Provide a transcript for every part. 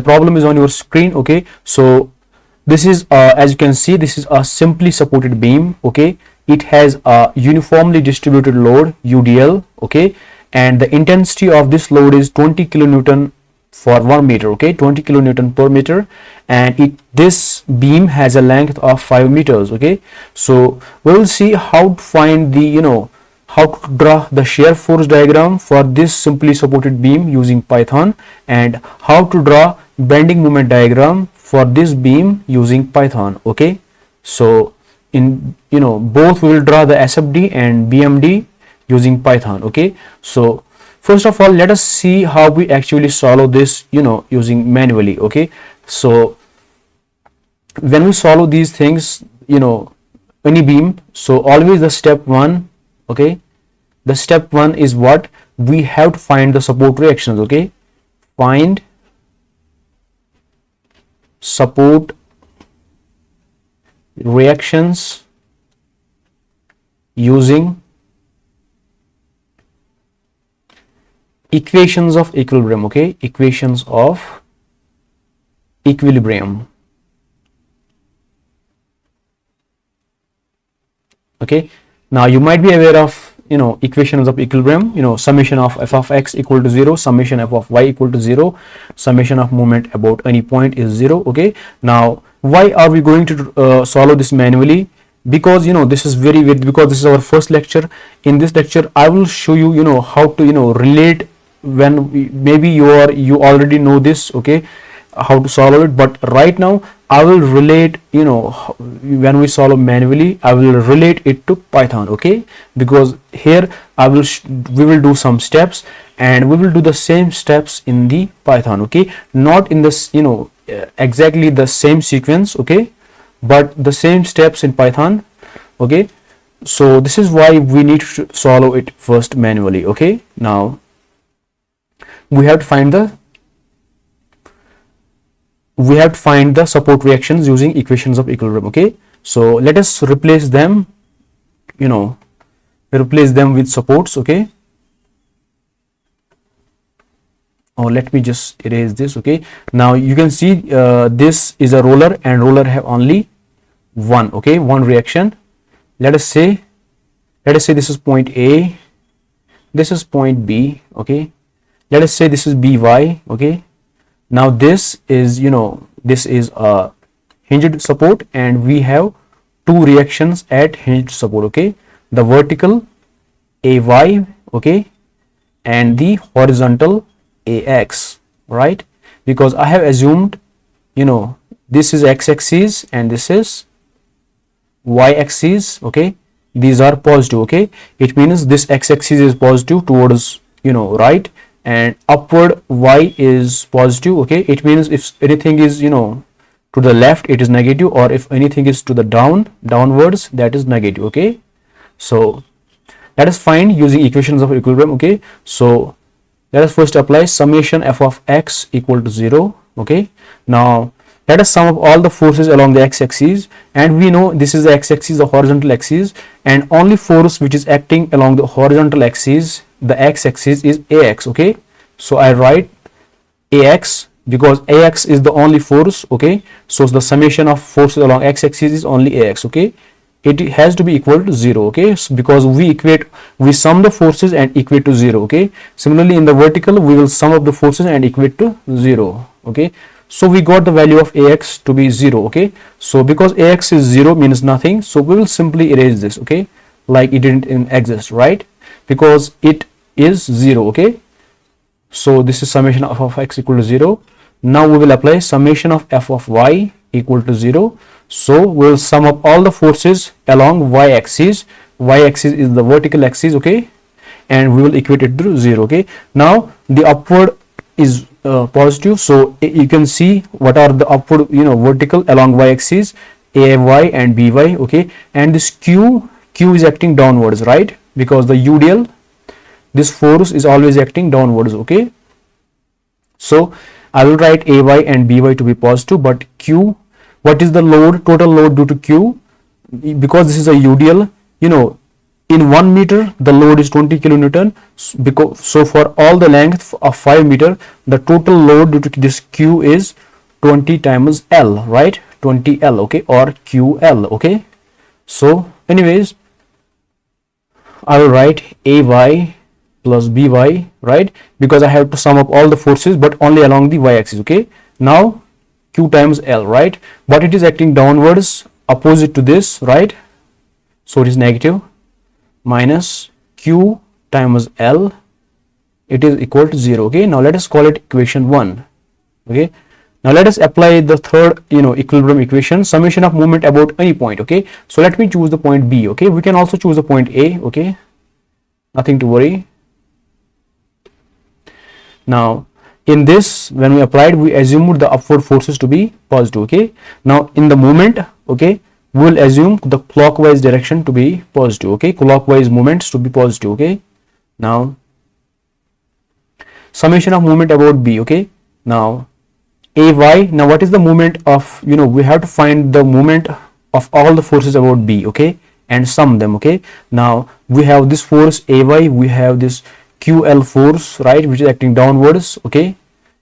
problem is on your screen. Okay, so this is as you can see, this is a simply supported beam. Okay, it has a uniformly distributed load, UDL. Okay, and the intensity of this load is 20 kilonewton for 1 meter. Okay, 20 kilonewton per meter, and this beam has a length of 5 meters. Okay, so we will see how to find the how to draw the shear force diagram for this simply supported beam using Python, and how to draw bending moment diagram for this beam using Python. Okay, so in both we will draw the SFD and BMD using Python. Okay, so first of all, let us see how we actually solve this using manually. Okay, so when we solve these things, any beam, so always the step one. Okay, the step one is what we have to find the support reactions. Okay, find support reactions using equations of equilibrium. Okay, equations of equilibrium. Okay, now you might be aware of equations of equilibrium, summation of f of x equal to 0, summation f of y equal to 0, summation of moment about any point is 0. Okay, now why are we going to solve this manually? Because this is because this is our first lecture. In this lecture I will show you how to relate when maybe you already know this. Okay, how to solve it, but right now I will relate when we solve manually, I will relate it to Python. Okay, because here we will do some steps, and we will do the same steps in the Python. Okay, not in this exactly the same sequence. Okay, but the same steps in Python. Okay, so this is why we need to solve it first manually. Okay, now we have to find the support reactions using equations of equilibrium. Okay, so let us replace them with supports. Okay, or let me just erase this. Okay, now you can see this is a roller, and roller have only one reaction. Let us say this is point A, this is point B. Okay, let us say this is BY. Okay, now this is this is a hinged support, and we have two reactions at hinged support. Okay, the vertical AY, okay, and the horizontal AX, right? Because I have assumed this is x-axis and this is y-axis. Okay, these are positive. Okay, it means this x-axis is positive towards right, and upward y is positive. Okay, it means if anything is to the left, it is negative, or if anything is to the downwards, that is negative. Okay, so let us find using equations of equilibrium. Okay, so let us first apply summation f of x equal to 0. Okay, now let us sum up all the forces along the x-axis, and we know this is the x-axis, the horizontal axis, and only force which is acting along the horizontal axis, the x-axis, is AX. Okay, so I write AX because AX is the only force. Okay, so the summation of forces along x-axis is only AX. Okay, it has to be equal to 0. Okay, so because we sum the forces and equate to 0. Okay, similarly in the vertical we will sum up the forces and equate to 0. Okay, so we got the value of AX to be 0. Okay, so because AX is 0 means nothing, so we will simply erase this. Okay, like it didn't exist, right? Because it is 0. Okay, so this is summation of x equal to 0. Now we will apply summation of f of y equal to 0. So we will sum up all the forces along y-axis. Y-axis is the vertical axis. Okay, and we will equate it to 0. Okay, now the upward is positive, so you can see what are the upward vertical along y-axis, AY and BY. Okay, and this Q is acting downwards, right? Because the UDL, this force is always acting downwards. Okay, so I will write AY and BY to be positive, but Q, what is the load, total load due to Q? Because this is a UDL, in 1 meter the load is 20 kilonewton, because so for all the length of 5 meter the total load due to this Q is 20 times L, right? 20 L, okay, or QL, okay. So anyways, I will write AY plus BY, right, because I have to sum up all the forces but only along the Y axis, okay. Now Q times L, right, but it is acting downwards opposite to this, right, so it is negative, minus Q times L, it is equal to 0, okay. Now let us call it equation 1, okay. Now let us apply the third, equilibrium equation, summation of moment about any point, okay. So let me choose the point B, okay. We can also choose the point A, okay, nothing to worry. Now in this, when we applied, we assumed the upward forces to be positive, okay. Now in the moment, okay, we will assume the clockwise direction to be positive, okay, clockwise moments to be positive, okay. Now summation of moment about B, okay. Now AY, now what is the moment of, we have to find the moment of all the forces about B, okay, and sum them, okay. Now we have this force AY, we have this QL force, right, which is acting downwards, okay,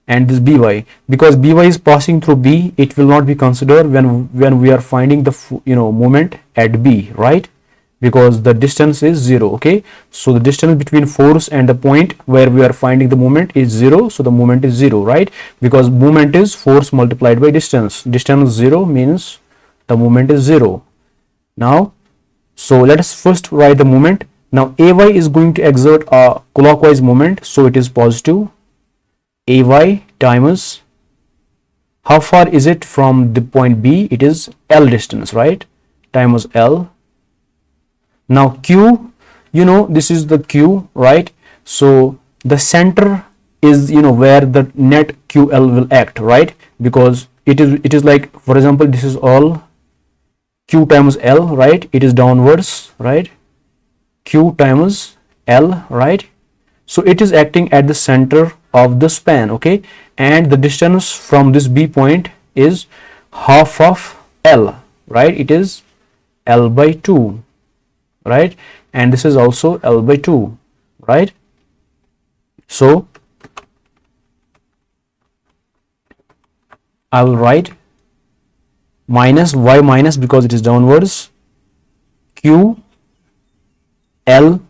and this BY, because BY is passing through B, it will not be considered when we are finding the moment at B, right, because the distance is 0, okay. So the distance between force and the point where we are finding the moment is 0, so the moment is 0, right, because moment is force multiplied by distance. Distance 0 means the moment is 0. Now so let us first write the moment. Now AY is going to exert a clockwise moment, so it is positive. AY times, how far is it from the point B? It is L distance, right, times L. Now Q, this is the Q, right, so the center is where the net QL will act, right, because it is like, for example, this is all Q times L, right, it is downwards, right, Q times L, right, so it is acting at the center of the span, okay, and the distance from this B point is half of L, right, it is L by 2, right, and this is also L by 2, right. So I will write minus Y minus, because it is downwards, Q L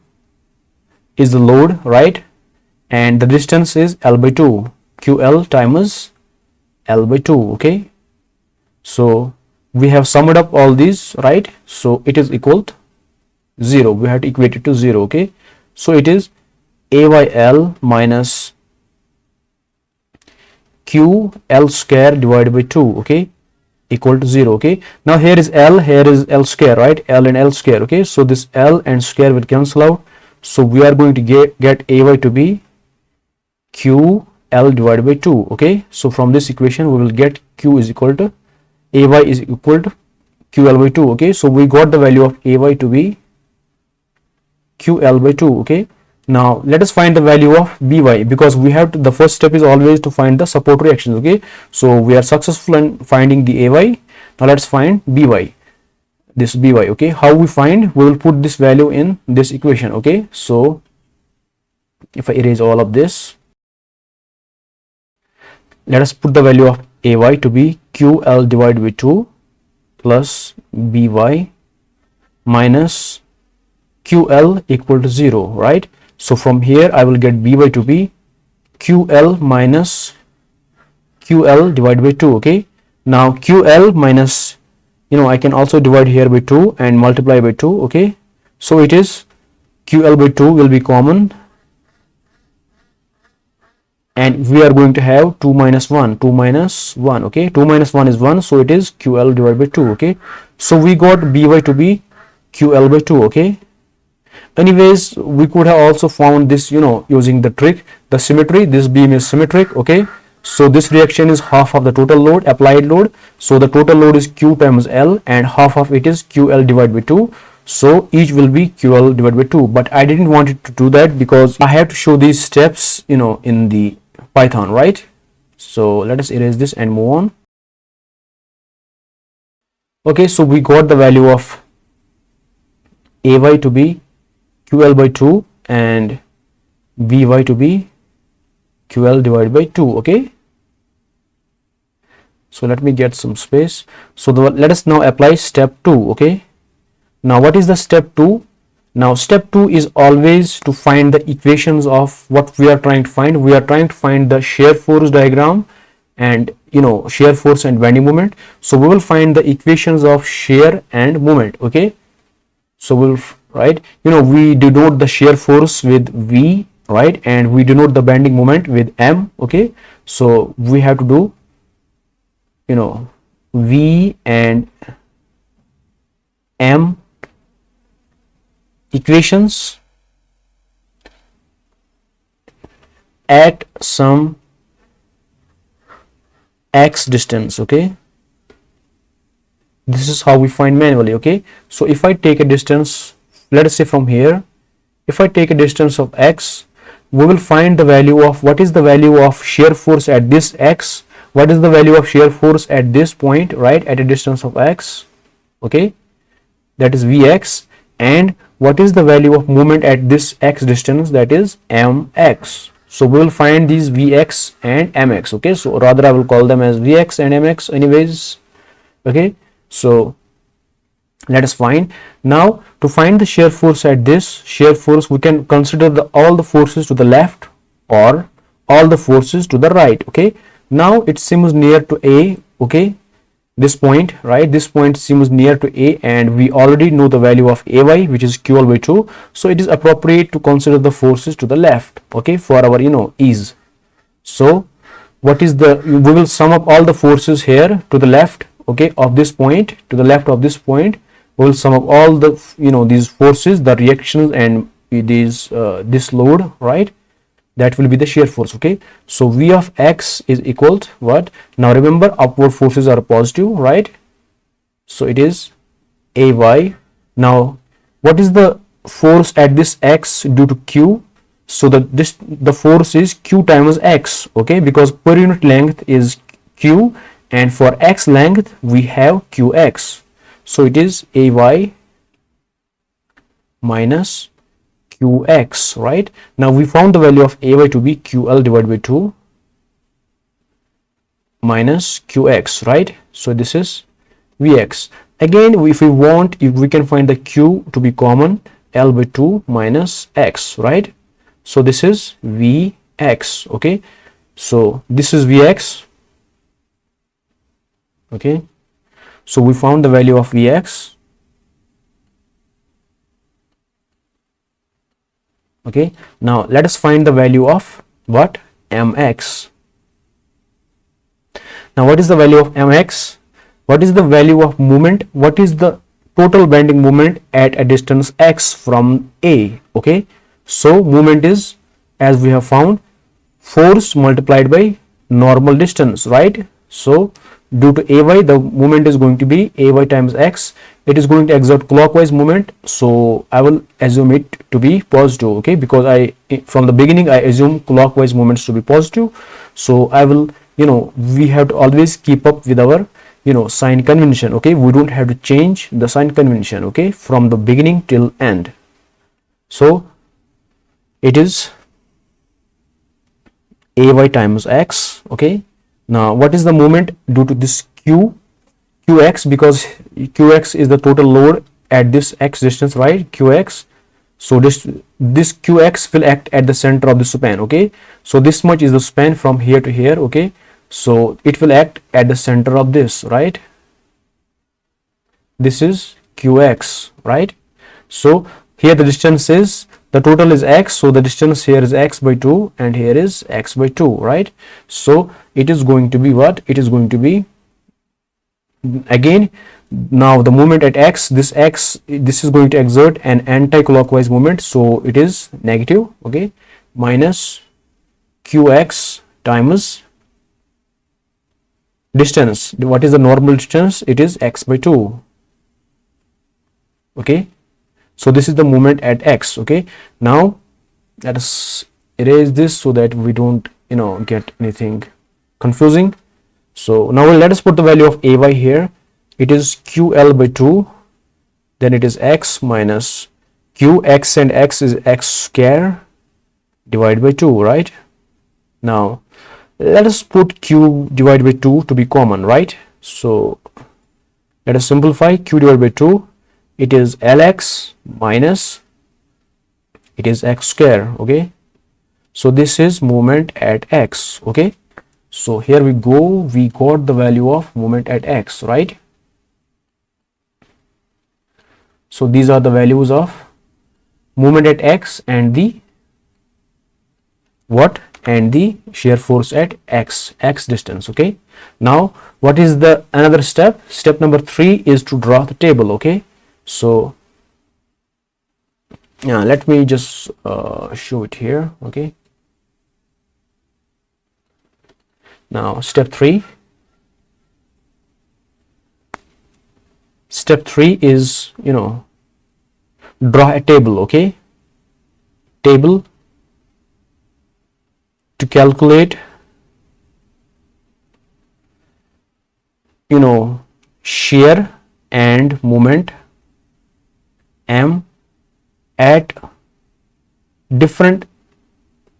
is the load, right, and the distance is L by 2, QL times L by 2, okay. So we have summed up all these, right, so it is equal to 0, we have to equate it to 0, okay. So it is AYL minus QL square divided by 2, okay, equal to 0, okay. Now here is L, here is L square, right, L and L square, okay, so this L and square will cancel out, so we are going to get AY to be QL divided by 2, okay. So from this equation we will get Q is equal to AY is equal to QL by 2, okay. So we got the value of AY to be QL by 2, okay. Now let us find the value of BY, because we have to, the first step is always to find the support reactions, okay. So we are successful in finding the AY. Now let's find BY, this BY, okay. How we find? We will put this value in this equation, okay. So if I erase all of this, let us put the value of AY to be QL divided by 2 plus BY minus QL equal to 0, right. So from here I will get BY to be QL minus QL divided by 2, okay. Now QL minus, I can also divide here by 2 and multiply by 2, okay. So it is QL by 2 will be common, and we are going to have 2 minus 1, okay. 2 minus 1 is 1, so it is QL divided by 2, okay. So we got BY to be QL by 2, okay. Anyways, we could have also found this, using the trick, the symmetry. This beam is symmetric, okay. So this reaction is half of the total load, applied load. So the total load is Q times L, and half of it is QL divided by 2. So each will be QL divided by 2. But I didn't want it to do that because I have to show these steps, in the Python, right? So let us erase this and move on. Okay, so we got the value of AY to be QL by 2 and Vy to be QL divided by 2. Okay, so let me get some space. So let us now apply step 2. Okay, now what is the step 2? Now step 2 is always to find the equations of what we are trying to find. We are trying to find the shear force diagram and shear force and bending moment. So we will find the equations of shear and moment. Okay, so we'll we denote the shear force with V, right, and we denote the bending moment with M. Okay, so we have to do V and M equations at some x distance. Okay, this is how we find manually. Okay, so if I take a distance, let us say from here, if I take a distance of x, we will find the value of what is the value of shear force at this x, what is the value of shear force at this point, right, at a distance of x. Okay, that is Vx, and what is the value of moment at this x distance, that is Mx. So we will find these Vx and Mx. Okay, so rather I will call them as Vx and Mx anyways. Okay, so let us find. Now to find the shear force at this shear force, we can consider all the forces to the left or all the forces to the right. Okay, now it seems near to A. Okay, this point, right, this point seems near to A, and we already know the value of Ay, which is QL by 2. So it is appropriate to consider the forces to the left. Okay, for our ease. So what is we will sum up all the forces here to the left, okay, of this point, to the left of this point. We will sum up all the these forces, the reactions, and these this load, right, that will be the shear force. Okay, so V of x is equal to what? Now remember, upward forces are positive, right? So it is Ay. Now what is the force at this x due to Q? So the force is Q times x. Okay, because per unit length is Q, and for x length we have Qx. So it is Ay minus Qx, right? Now we found the value of Ay to be QL divided by 2 minus Qx, right? So this is Vx. Again, if we want, if we can find the Q to be common, L by 2 minus x, right? So this is Vx. Okay, so this is Vx. Okay, so we found the value of Vx. Okay, now let us find the value of what? Mx. Now what is the value of Mx? What is the value of moment? What is the total bending moment at a distance x from A? Okay, so moment is, as we have found, force multiplied by normal distance, right? So due to Ay, the moment is going to be Ay times x. It is going to exert clockwise moment, so I will assume it to be positive. Okay, because from the beginning I assume clockwise moments to be positive. So I will, we have to always keep up with our sign convention. Okay, we don't have to change the sign convention, okay, from the beginning till end. So it is Ay times x. Okay, now what is the moment due to this Qx, because Qx is the total load at this x distance, right? Qx. So this Qx will act at the center of the span. Okay, so this much is the span from here to here. Okay, so it will act at the center of this, right? This is Qx, right? So here the distance is, the total is x, so the distance here is x by 2 and here is x by 2, right? So it is going to be what? It is going to be, again, now the moment at x, this is going to exert an anti-clockwise moment, so it is negative. Okay, minus Qx times distance. What is the normal distance? It is x by 2. Okay, so this is the moment at x. Okay, now let us erase this so that we don't get anything confusing. So now let us put the value of Ay here. It is QL by 2, then it is x minus q, x and x is x square divided by 2, right? Now let us put q divided by 2 to be common, right? So let us simplify. Q divided by 2, it is lx minus, it is x square, okay? So this is moment at x, okay? So here we go, we got the value of moment at x, right? So these are the values of moment at x and the what, and the shear force at x distance, okay? Now what is the another step? Step number 3 is to draw the table, okay? So yeah, let me just show it here, okay? Now step 3 is, draw a table, okay? Table to calculate, shear and moment M at different,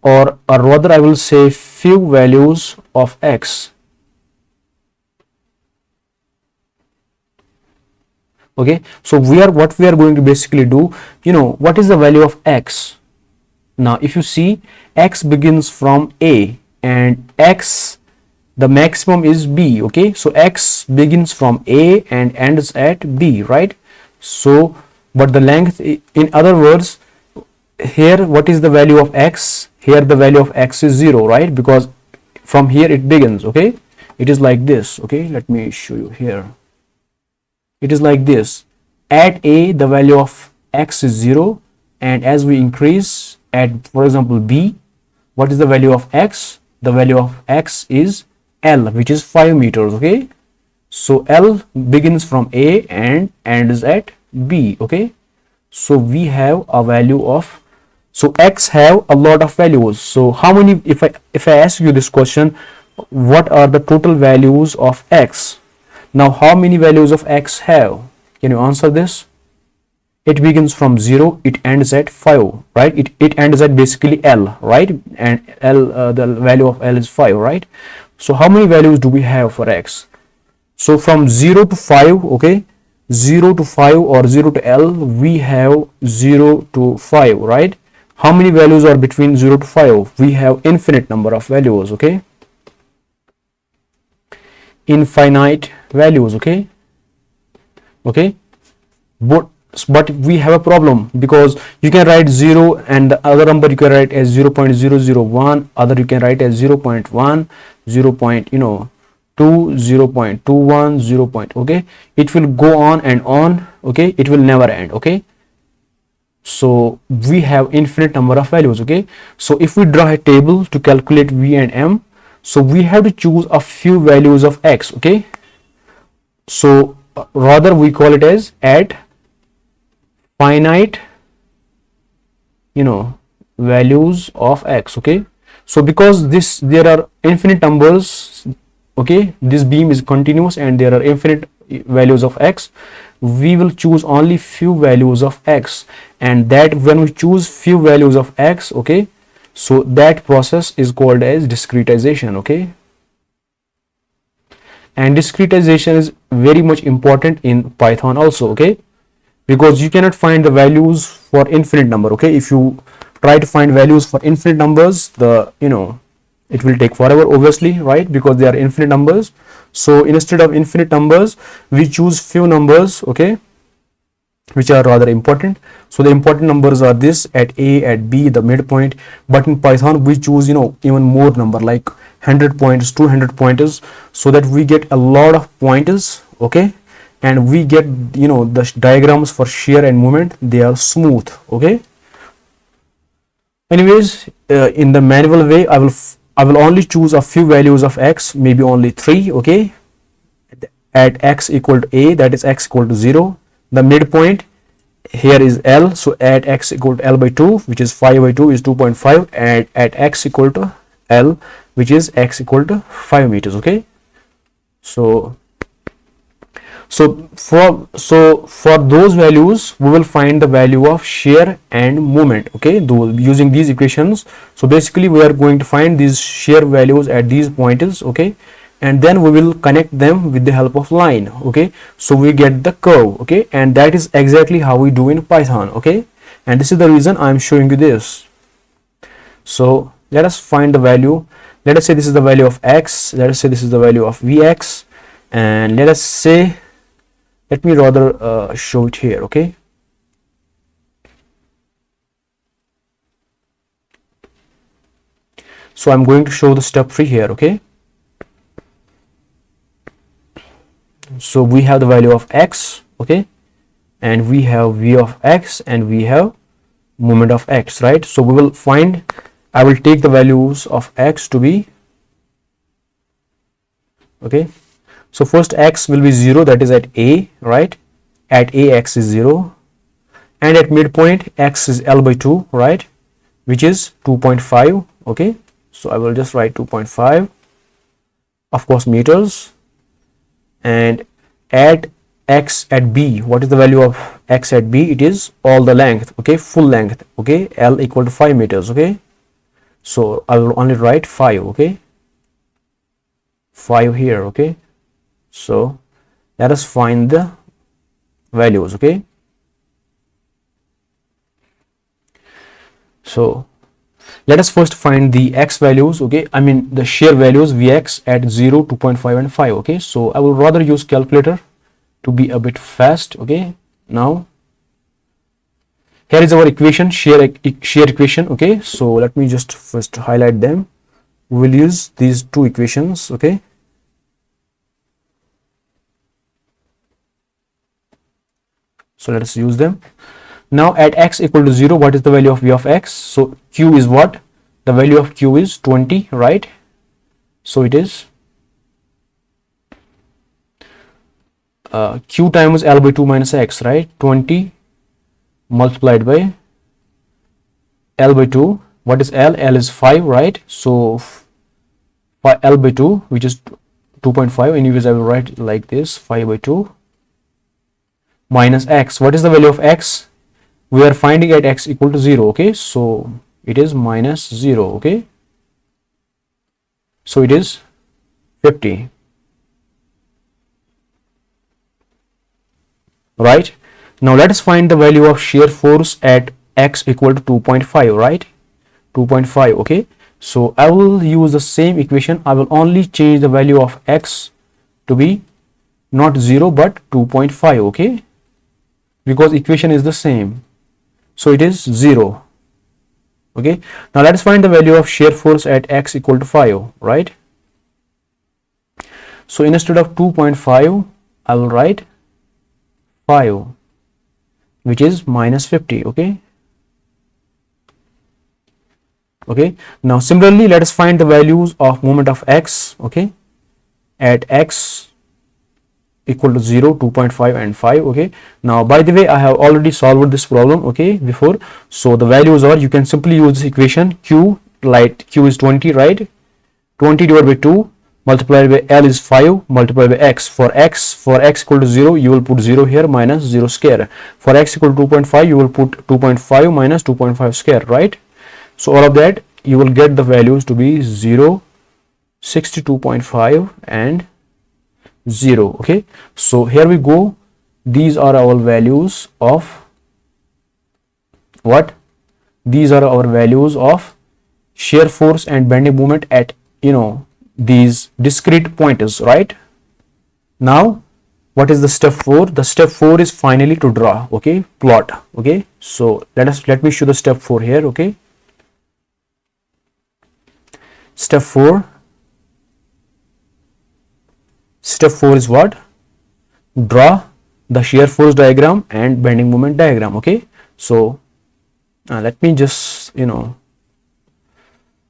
or rather I will say few values of x, okay? So what we are going to basically do, what is the value of x? Now if you see, x begins from a and x, the maximum is b, okay? So x begins from a and ends at b, right? So but the length, in other words, here what is the value of x? Here the value of x is 0, right? Because from here it begins, okay? It is like this, okay? Let me show you here. It is like this. At a, the value of x is 0, and as we increase at, for example, b, what is the value of x? The value of x is L, which is 5 meters, okay? So L begins from a and ends at b, okay? So we have a value of, so x have a lot of values. So how many, if I ask you this question, what are the total values of x? Now how many values of x have? Can you answer this? It begins from 0, it ends at 5, right? It ends at basically L, right? And L, the value of L is 5, right? So how many values do we have for x? So from 0 to 5, okay, 0 to 5 or 0 to L, we have 0 to 5, right? How many values are between 0 to 5? We have infinite number of values, okay? Infinite values, okay? Okay, but we have a problem, because you can write 0 and the other number you can write as 0.001, other you can write as 0.1, 0. 2, 0.21, 0. Okay, it will go on and on, okay? It will never end, okay? So we have infinite number of values, okay? So if we draw a table to calculate v and m, so we have to choose a few values of x, okay? So rather we call it as at finite, values of x, okay? So because there are infinite numbers, okay, this beam is continuous and there are infinite values of x, we will choose only few values of x, and that when we choose few values of x, okay, so that process is called as discretization, okay? And discretization is very much important in Python also, okay? Because you cannot find the values for infinite number, okay? If you try to find values for infinite numbers, it will take forever, obviously, right? Because they are infinite numbers. So instead of infinite numbers, we choose few numbers, okay, which are rather important. So the important numbers are this, at a, at b, the midpoint. But in Python we choose even more number, like 100 points, 200 pointers, so that we get a lot of pointers, okay? And we get the diagrams for shear and moment, they are smooth, okay? Anyways, in the manual way, I will only choose a few values of x, maybe only 3, okay? At x equal to a, that is x equal to 0. The midpoint here is L, so at x equal to L by 2, which is 5 by 2 is 2.5, and at x equal to L, which is x equal to 5 meters, okay? So So for those values we will find the value of shear and moment, okay, using these equations. So basically we are going to find these shear values at these points, okay, and then we will connect them with the help of line, okay, so we get the curve, okay, and that is exactly how we do in Python, okay, and this is the reason I am showing you this. So let us find the value. Let us say this is the value of x, let us say this is the value of vx, and let us say, let me rather show it here, okay. So I'm going to show the step 3 here, okay. So we have the value of x, okay, and we have v of x, and we have moment of x, right? So we will find, I will take the values of x to be, okay, so first x will be 0, that is at a, right? At a x is 0, and at midpoint x is L by 2, right, which is 2.5, okay. So I will just write 2.5, of course, meters. And at x at b, what is the value of x at b? It is all the length, okay, full length, okay, L equal to 5 meters, okay. So I will only write 5, okay, 5 here, okay. So let us find the values, okay. So let us first find the x values, okay, I mean the shear values vx at 0, 2.5 and 5, okay. So I will rather use calculator to be a bit fast, okay. Now here is our equation, shear equation, okay. So let me just first highlight them. We will use these two equations, okay. So let us use them. Now at x equal to 0, what is the value of v of x? So q is what? The value of q is 20, right? So it is q times L by 2 minus x, right? 20 multiplied by L by 2. What is L? L is 5, right? So L by 2, which is 2.5. Anyways, I will write like this, 5 by 2 minus x. What is the value of x? We are finding at x equal to 0, okay. So it is minus 0, okay. So it is 50, right? Now let us find the value of shear force at x equal to 2.5, right? 2.5, okay. So I will use the same equation. I will only change the value of x to be not 0 but 2.5, okay, because equation is the same. So it is 0, okay. Now let us find the value of shear force at x equal to 5, right? So instead of 2.5, I will write 5, which is minus 50, okay. Okay, now similarly let us find the values of moment of x, okay, at x equal to 0, 2.5 and 5, okay. Now by the way, I have already solved this problem, okay, before. So the values are, you can simply use this equation, q, like q is 20, right? 20 divided by 2 multiplied by L is 5 multiplied by x. For x equal to 0, you will put 0 here minus 0 square. For x equal to 2.5, you will put 2.5 minus 2.5 square, right? So all of that, you will get the values to be 0, 62.5 and 0, okay. So here we go. These are our values of what? These are our values of shear force and bending moment at, you know, these discrete pointers, right? Now what is the step 4? The step 4 is finally to draw, okay, plot, okay. So let me show the step 4 here, okay. Step 4 is what? Draw the shear force diagram and bending moment diagram, okay. So let me just, you know,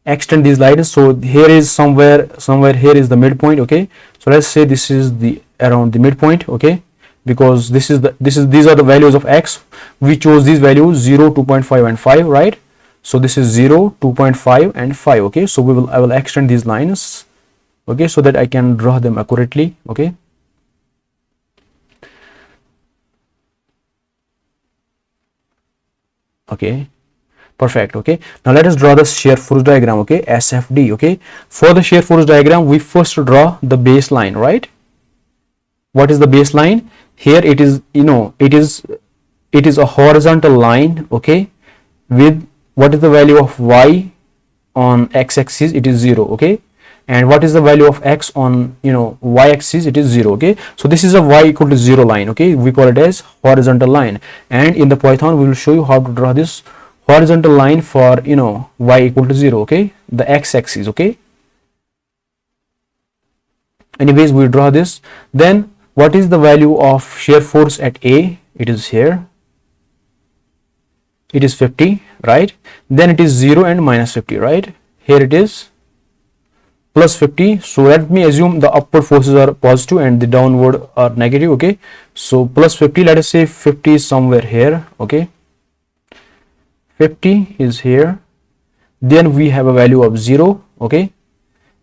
extend these lines. So here is somewhere here is the midpoint, okay. So let's say this is the around the midpoint, okay, because these are the values of x. We chose these values 0, 2.5 and 5, right? So this is 0, 2.5 and 5, okay. So I will extend these lines, okay, so that I can draw them accurately, okay. Okay, perfect. Okay, now let us draw the shear force diagram. Okay, SFD. Okay, for the shear force diagram, we first draw the baseline, right? What is the baseline? Here it is, it is a horizontal line, okay, with what is the value of y on x-axis? It is 0. Okay, and what is the value of x on y-axis? It is 0. Okay, so this is a y equal to 0 line. Okay, we call it as horizontal line, and in the Python we will show you how to draw this horizontal line for y equal to 0. Okay, the x-axis. Okay, anyways, we draw this. Then what is the value of shear force at A? It is here, it is 50, right? Then it is 0 and minus 50, right? Here it is plus 50. So let me assume the upward forces are positive and the downward are negative. Okay, so plus 50, let us say 50 is somewhere here. Okay, 50 is here, then we have a value of 0. Okay,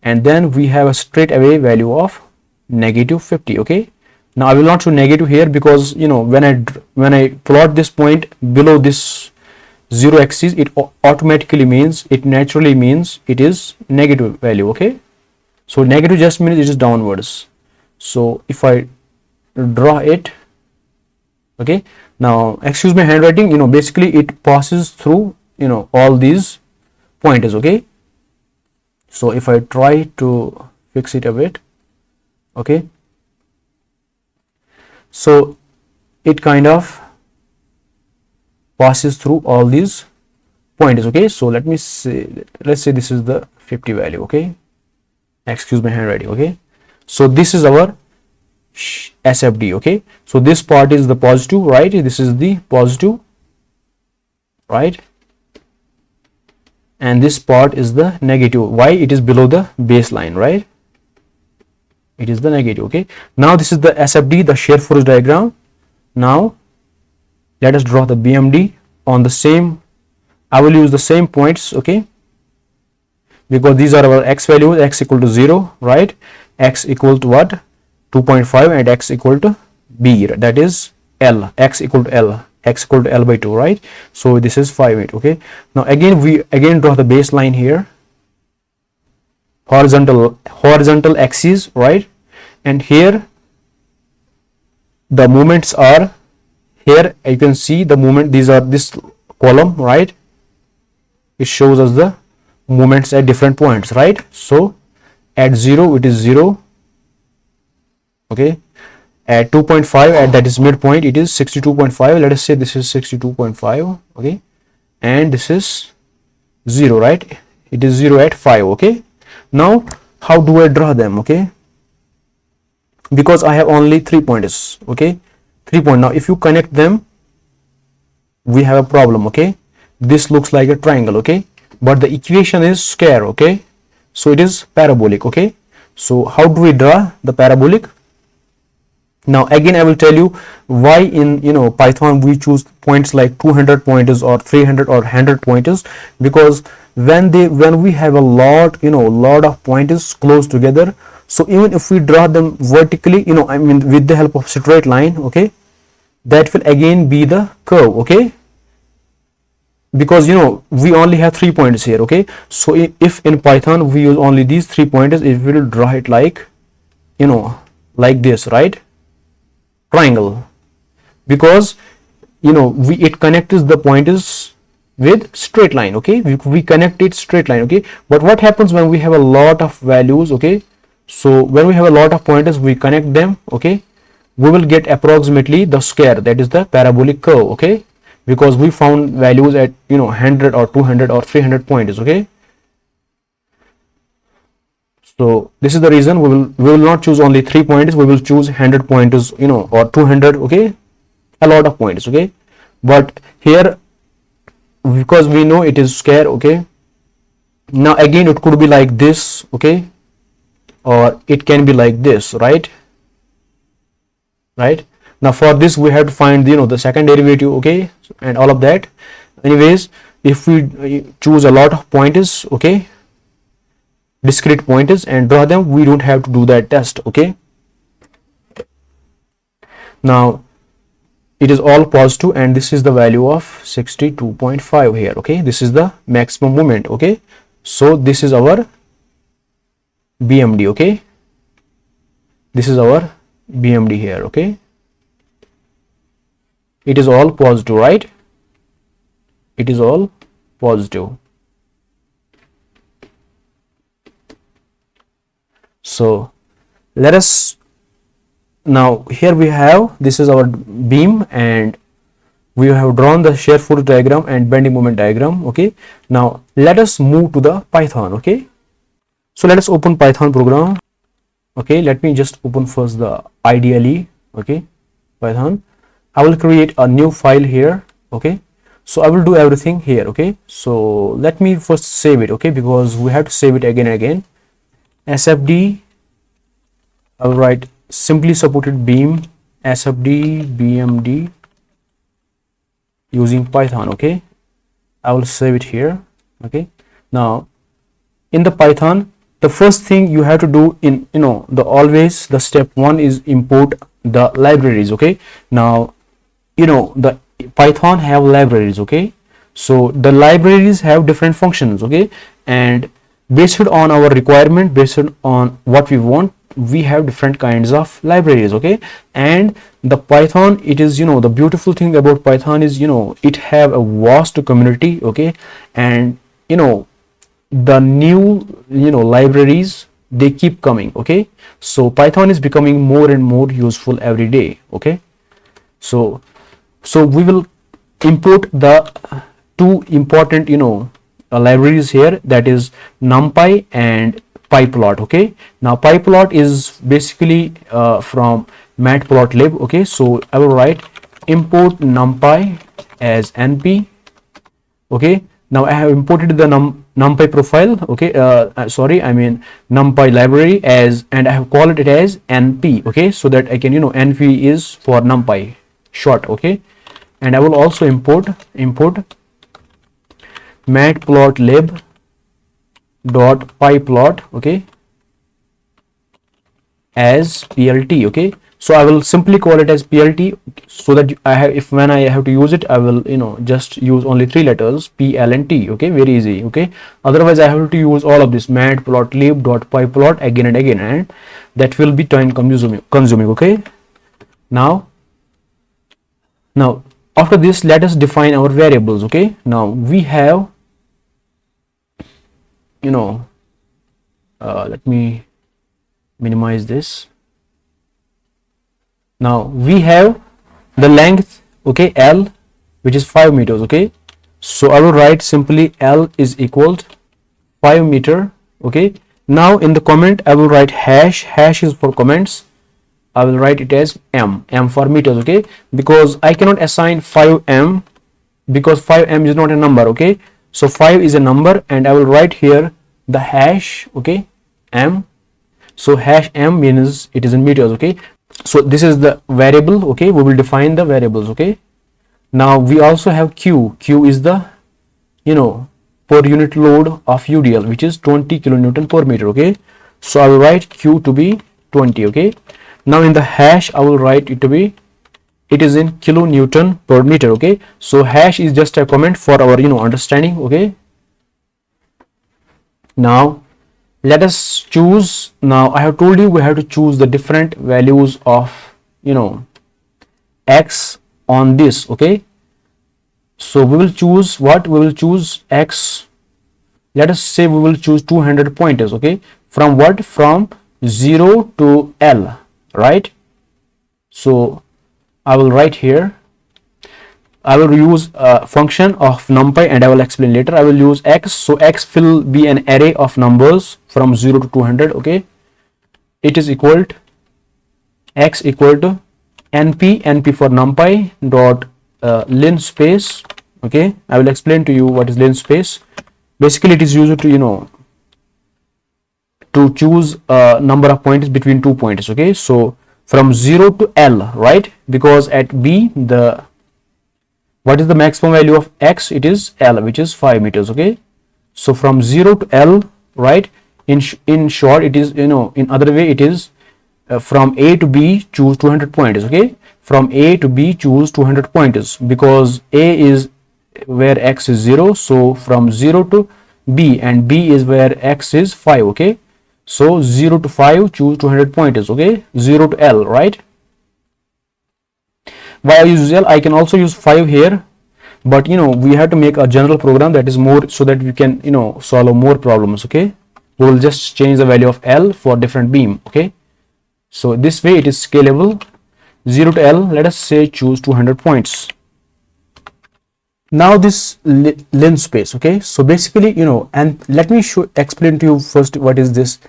and then we have a straight away value of negative 50. Okay, now I will not show negative here because when I plot this point below this 0 axis, it automatically means, it naturally means it is negative value. Okay, so negative just means it is downwards. So if I draw it, okay, now excuse my handwriting, basically it passes through all these pointers. Okay, so if I try to fix it a bit, okay, so it kind of passes through all these pointers. Okay, so let me say, let's say this is the 50 value. Okay, excuse my handwriting. Okay, so this is our SFD. Okay, so this part is the positive, right? This is the positive, right? And this part is the negative. Why? It is below the baseline, right? It is the negative. Okay, now this is the SFD, the shear force diagram. Now let us draw the BMD on the same, I will use the same points. Okay, because these are our x values, x equal to 0, right? X equal to what? 2.5, and x equal to b, that is L, x equal to L, x equal to L by 2, right? So this is 5, 8. Okay, now again we draw the baseline here, horizontal axis, right? And here the moments are, here you can see the moment, these are this column, right? It shows us the moments at different points, right? So at 0 it is 0. Okay, at 2.5, at that is midpoint, it is 62.5. let us say this is 62.5. okay, and this is 0, right? It is 0 at 5. Okay, now how do I draw them? Okay, because I have only 3 pointers. Okay, 3 point. Now if you connect them, we have a problem. Okay, this looks like a triangle. Okay, but the equation is square. Okay, so it is parabolic. Okay, so how do we draw the parabolic? Now again I will tell you why in Python we choose points like 200 pointers or 300 or 100 pointers, because when we have a lot of pointers close together, so even if we draw them vertically, I mean with the help of straight line, okay, that will again be the curve. Okay, because we only have 3 points here. Okay, so if in Python we use only these 3 pointers, it will draw it like like this, right? Triangle, because it connects the pointers with straight line. Okay, we connect it straight line. Okay, but what happens when we have a lot of values? Okay, so when we have a lot of pointers, we connect them. Okay, we will get approximately the square, that is the parabolic curve. Okay, because we found values at 100 or 200 or 300 pointers. Okay, so this is the reason we will not choose only 3 pointers, we will choose 100 pointers, or 200. Okay, a lot of pointers. Okay, but here because we know it is square. Okay, now again it could be like this. Okay, or it can be like this, right? Now for this we have to find the second derivative. Okay, and all of that. Anyways, if we choose a lot of pointers, okay, discrete pointers, and draw them, we don't have to do that test. Okay, now it is all positive, and this is the value of 62.5 here. Okay, this is the maximum moment. Okay, so this is our BMD. Okay, this is our BMD here. Okay, it is all positive, right? It is all positive. So let us now, here we have, this is our beam, and we have drawn the shear force diagram and bending moment diagram. Okay, now let us move to the Python. Okay, so let us open Python program. Okay, let me just open first the IDLE. Okay, Python. I will create a new file here. Okay, so I will do everything here. Okay, so let me first save it. Okay, because we have to save it again and again. SFD, I will write simply supported beam SFD BMD using Python. Okay, I will save it here. Okay, now in the Python, the first thing you have to do in the step one is import the libraries. Okay, now the Python have libraries. Okay, so the libraries have different functions. Okay, and based on our requirement, based on what we want, we have different kinds of libraries. Okay, and the Python, it is the beautiful thing about Python is it have a vast community. Okay, and the new libraries, they keep coming. Okay, so Python is becoming more and more useful every day. Okay, so we will import the two important libraries here, that is Numpy and pyplot. Okay, now pyplot is basically from Matplotlib. Okay, so I will write import Numpy as np. Okay, now I have imported the Numpy profile. Okay, sorry, I mean Numpy library as, and I have called it as np. Okay, so that I can np is for Numpy short. Okay, and I will also import Matplotlib.pyplot. Okay, as plt. Okay, so I will simply call it as plt, so that I have, if when I have to use it, I will just use only 3 letters, p, l, and t. Okay, very easy. Okay, otherwise I have to use all of this Matplotlib.pyplot again and again, and that will be time consuming. Okay, now after this, let us define our variables. Okay, now we have let me minimize this. Now we have the length, okay, L, which is 5 meters. Okay, so I will write simply L is equal to 5 meter. Okay, now in the comment I will write hash is for comments. I will write it as m for meters. Okay, because I cannot assign 5m, because 5m is not a number. Okay, so 5 is a number, and I will write here the hash. Okay, m, so hash m means it is in meters. Okay, so this is the variable. Okay, we will define the variables. Okay, now we also have q is the per unit load of UDL, which is 20 kilonewton per meter. Okay, so I will write q to be 20. Okay, now in the hash I will write it to be, it is in kilonewton per meter. Okay, so hash is just a comment for our understanding. Okay, now let us choose. Now I have told you we have to choose the different values of x on this. Okay, so we will choose what? We will choose x, let us say we will choose 200 pointers. Okay, from what? From 0 to L, right? So I will write here, I will use a function of Numpy, and I will explain later. I will use x, so x will be an array of numbers from 0 to 200. Okay, it is equal to x equal to np for Numpy dot linspace. Okay, I will explain to you what is linspace. Basically it is used to to choose a number of points between 2 points. Okay, so from 0 to L, right? Because at B, what is the maximum value of x? It is L, which is 5 meters. Okay, so from 0 to L, right? In short, it is in other way it is from A to B, choose 200 points. Okay, from A to B choose 200 pointers, because A is where x is 0, so from 0 to B, and B is where x is 5. Okay, so 0 to 5 choose 200 pointers. Okay, 0 to L, right? Why I use L? I can also use 5 here, but we have to make a general program that is more, so that we can solve more problems. Okay, we will just change the value of L for different beam. Okay, so this way it is scalable. 0 to L, let us say choose 200 points. Now this linspace. Okay, so basically and let me explain to you first what is this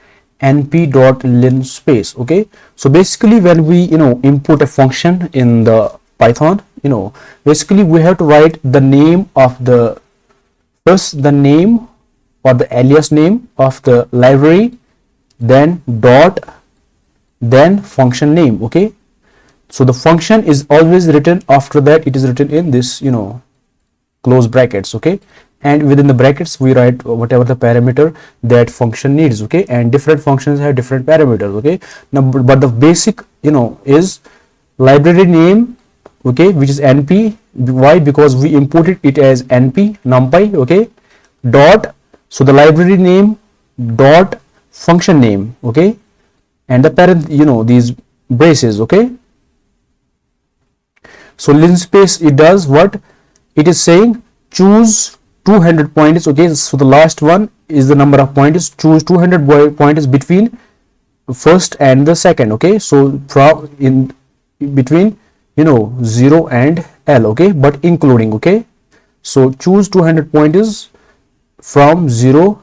np.linspace. Okay, so basically when we input a function in the Python, basically we have to write the name of the first, the name or the alias name of the library, then dot, then function name. Okay, so the function is always written, after that it is written in this close brackets. Okay, and within the brackets we write whatever the parameter that function needs. Okay, and different functions have different parameters. Okay, now but the basic is library name, okay, which is np. Why? Because we imported it as np numpy. Okay, dot, so the library name dot function name. Okay, and the parent these braces. Okay, so linspace, it does what it is saying, choose 200 pointers. Okay, so the last one is the number of pointers, choose 200 pointers between first and the second. Okay, so from in between 0 and L. Okay, but including. Okay, so choose 200 pointers from 0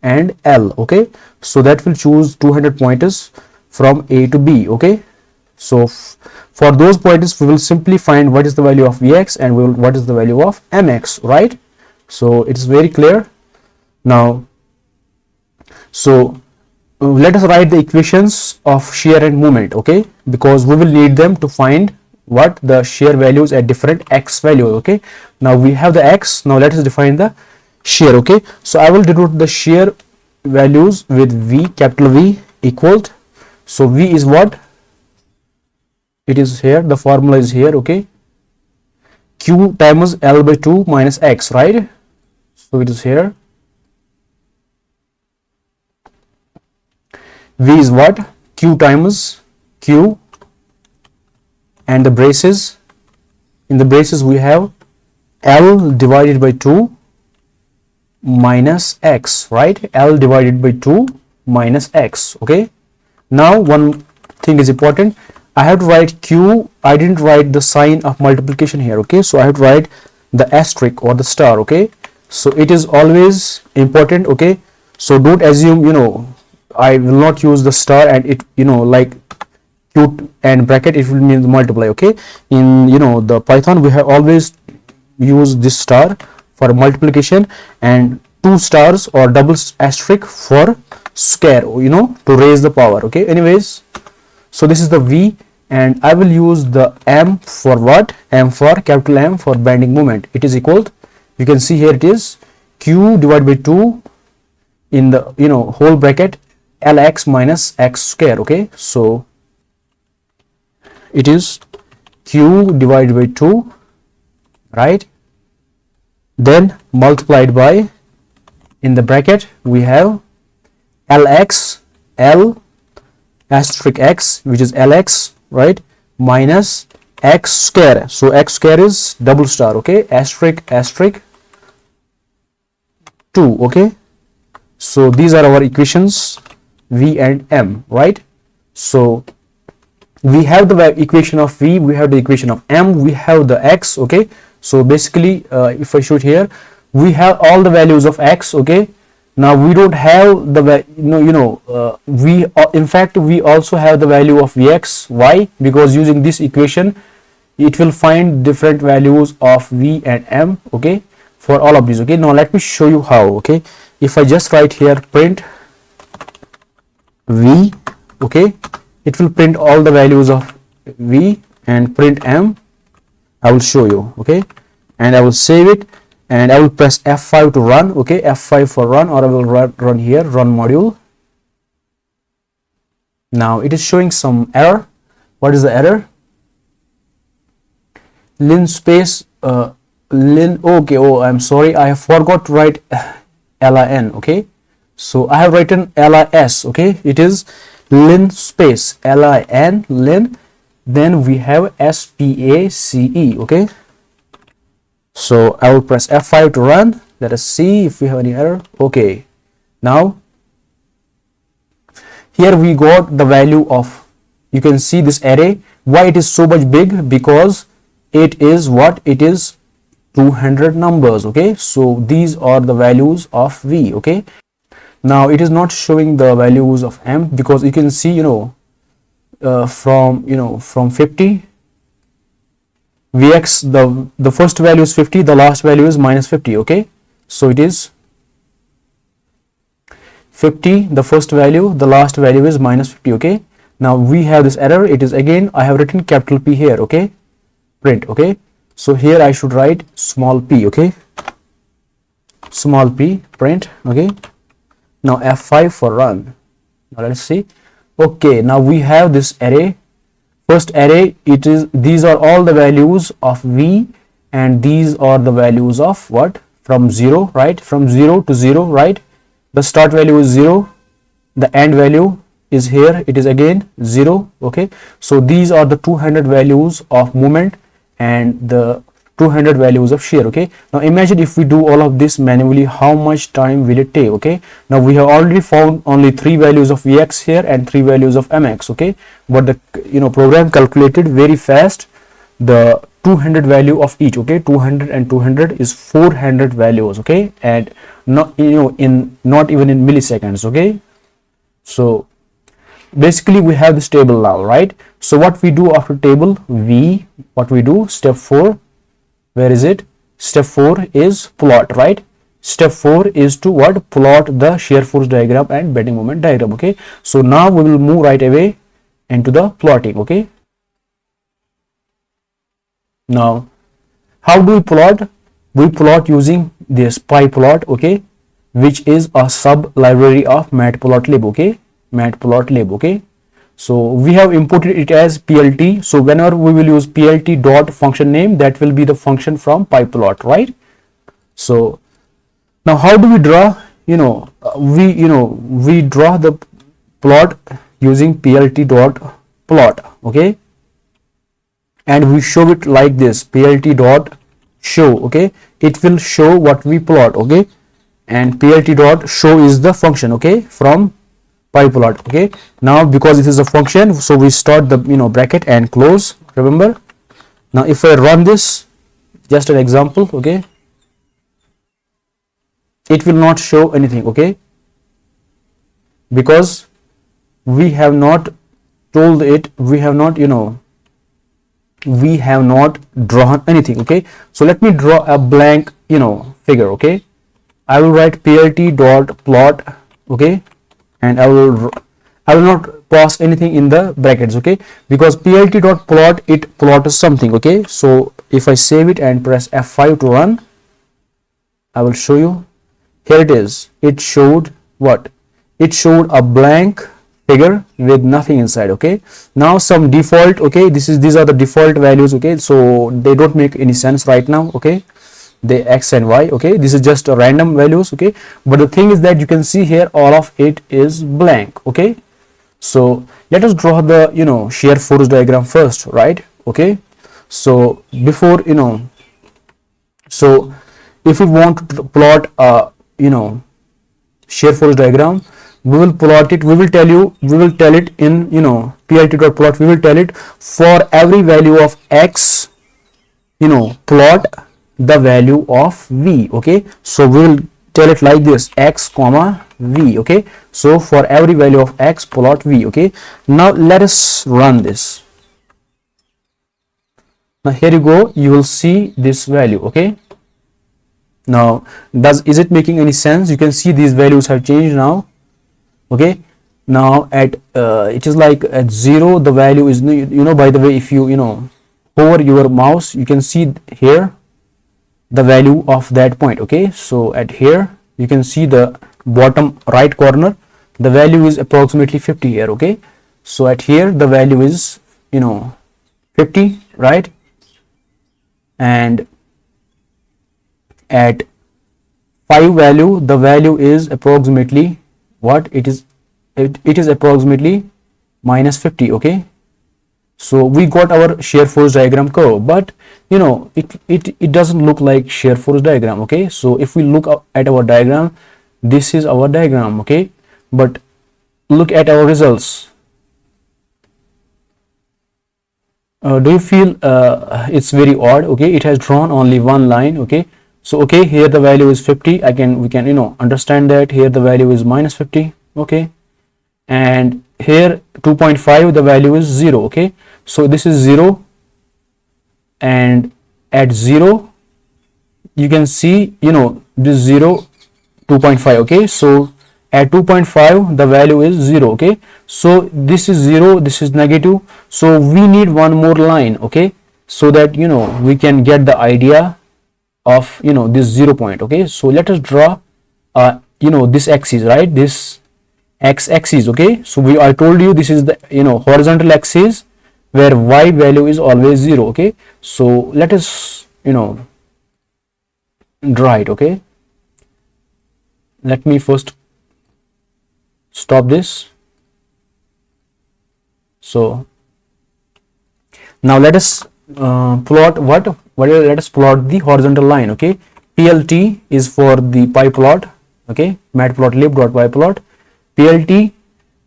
and L. Okay, so that will choose 200 pointers from A to B. Okay, so for those pointers we will simply find what is the value of Vx and what is the value of Mx, right? So it's very clear now. So let us write the equations of shear and moment. Okay, because we will need them to find what the shear values at different x values. Okay, now we have the x, now let us define the shear. Okay, so I will denote the shear values with V, capital V, equals, so V is what it is here, the formula is here. Okay, Q times L by 2 minus X, right? So it is here. V is what? Q times Q, and the braces, in the braces we have L divided by 2 minus X, right? L divided by 2 minus X. Okay, now one thing is important, I have to write Q. I didn't write the sign of multiplication here. Okay, so I have to write the asterisk or the star. Okay, so it is always important. Okay, so don't assume I will not use the star and it like Q and bracket, it will mean multiply. Okay, in the Python we have always used this star for multiplication and 2 stars or double asterisk for square, to raise the power. Okay, anyways, so this is the V, and I will use the M for what? M for capital M for bending moment. It is equal, you can see here it is Q divided by 2 in the whole bracket Lx minus x square. Okay, so it is Q divided by 2, right? Then multiplied by, in the bracket we have Lx, L asterisk x, which is Lx, right, minus x square. So x square is double star. Okay, asterisk asterisk 2. Okay, so these are our equations V and M, right? So we have the equation of V, we have the equation of M, we have the X. Okay, so basically if I shoot here, we have all the values of X. Okay, now we don't have the we in fact we also have the value of Vx. Why? Because using this equation it will find different values of V and M. Okay, for all of these. Okay, now let me show you how. Okay, if I just write here print V, okay, it will print all the values of V, and print M, I will show you. Okay, and I will save it, and I will press F5 to run. Okay, F5 for run, or I will run here, run module. Now it is showing some error. What is the error? linspace lin okay, oh, I'm sorry, I forgot to write lin. Okay, so I have written lis. Okay, it is linspace lin, then we have space. Okay, so I will press F5 to run. Let us see if we have any error. Okay, now here we got the value of, you can see this array. Why it is so much big? Because it is what? It is 200 numbers. Okay, so these are the values of v. Okay, now it is not showing the values of m, because you can see, from 50 vx, the first value is 50, the last value is minus 50. Okay, so it is 50 the first value, the last value is minus 50. Okay, now we have this error. It is, again, I have written capital P here. Okay, print. Okay, so here I should write small p. Okay, small p, print. Okay, now F5 for run. Now let's see. Okay, now we have this array. First array, it is, these are all the values of v, and these are the values of what? From 0, right? From 0 to 0, right? The start value is 0, the end value is here, it is again 0. Okay, so these are the 200 values of movement and the 200 values of shear. Okay, now imagine if we do all of this manually, how much time will it take? Okay, now we have already found only 3 values of vx here and 3 values of mx. Okay, but the program calculated very fast the 200 value of each. Okay, 200 and 200 is 400 values. Okay, and not not even in milliseconds. Okay, so basically we have this table now, right? So what we do after table v, what we do, step 4, where is it? Step 4 is plot, right? Step 4 is to what? Plot the shear force diagram and bending moment diagram. Okay, so now we will move right away into the plotting. Okay, now how do we plot? We plot using this pyplot. Okay, which is a sub library of Matplotlib. Okay, Matplotlib. Okay, so we have imported it as plt. So whenever we will use plt dot function name, that will be the function from pyplot, right? So now how do we draw? We draw the plot using plt dot plot. Okay, and we show it like this, plt dot show. Okay, it will show what we plot. Okay, and plt dot show is the function. Okay, from pyplot. Okay, now because it is a function, so we start the bracket and close. Remember, now if I run this, just an example. Okay, it will not show anything. Okay, because we have not told it, we have not drawn anything. Okay, so let me draw a blank figure. Okay, I will write plt dot plot. Okay, and I will not pass anything in the brackets. Okay, because plt dot plot, it plots something. Okay, so if I save it and press F5 to run, I will show you. Here it is. It showed what? It showed a blank figure with nothing inside. Okay, now some default. Okay, these are the default values. Okay, so they don't make any sense right now. Okay, the x and y. Okay, this is just a random values. Okay, but the thing is that you can see here all of it is blank. Okay, so let us draw the shear force diagram first, right? Okay, so before so if we want to plot a shear force diagram, we will plot it. We will tell it in plt.plot. We will tell it for every value of x, plot the value of v. Okay, so we will tell it like this, x comma v. Okay, so for every value of x, plot v. Okay, now let us run this. Now here you go, you will see this value. Okay, now is it making any sense? You can see these values have changed now. Okay, now at it is like at 0 the value is by the way, if you hover your mouse, you can see here the value of that point. Okay, so at here you can see the bottom right corner, the value is approximately 50 here. Okay, so at here the value is 50, right? and at 5 value, the value is approximately what it is, it is approximately minus 50. Okay, so we got our shear force diagram curve, but you know it doesn't look like shear force diagram. Okay, so if we look at our diagram, this is our diagram. Okay, but look at our results. Do you feel it's very odd? Okay, it has drawn only one line. Okay, so okay, here the value is 50. We can understand that here the value is minus 50. Okay, and here 2.5 the value is 0. Okay, so this is 0, and at 0 you can see this 0, 2.5. Okay, so at 2.5 the value is 0. Okay, so this is 0, this is negative, so we need one more line. Okay, so that we can get the idea of this 0 point. Okay, so let us draw this axis, right, this x-axis. Okay, so I told you this is the horizontal axis where y value is always 0. Okay, so let us draw it. Okay, let me first stop this. So now let us plot let us plot the horizontal line. Okay, plt is for the pyplot. Okay, Matplotlib.pyplot plt.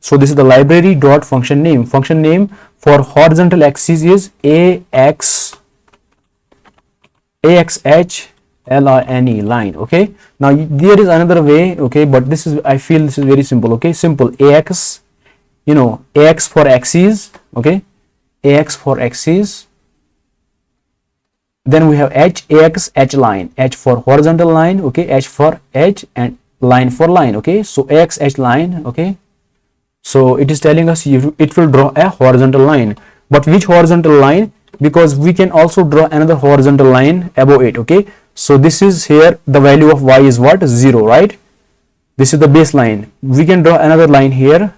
So this is the library dot function name. Function name for horizontal axis is axhline line. Okay, now there is another way. Okay, but this is, I feel this is very simple. Okay, simple ax, ax for axis. Okay, ax for axis, then we have ax h line, h for horizontal line. Okay, h for h and line for line. Okay, so ax h line. Okay, so it is telling us it will draw a horizontal line, but which horizontal line? Because we can also draw another horizontal line above it. Okay, so this is here the value of y is what, 0, right? This is the baseline. We can draw another line here.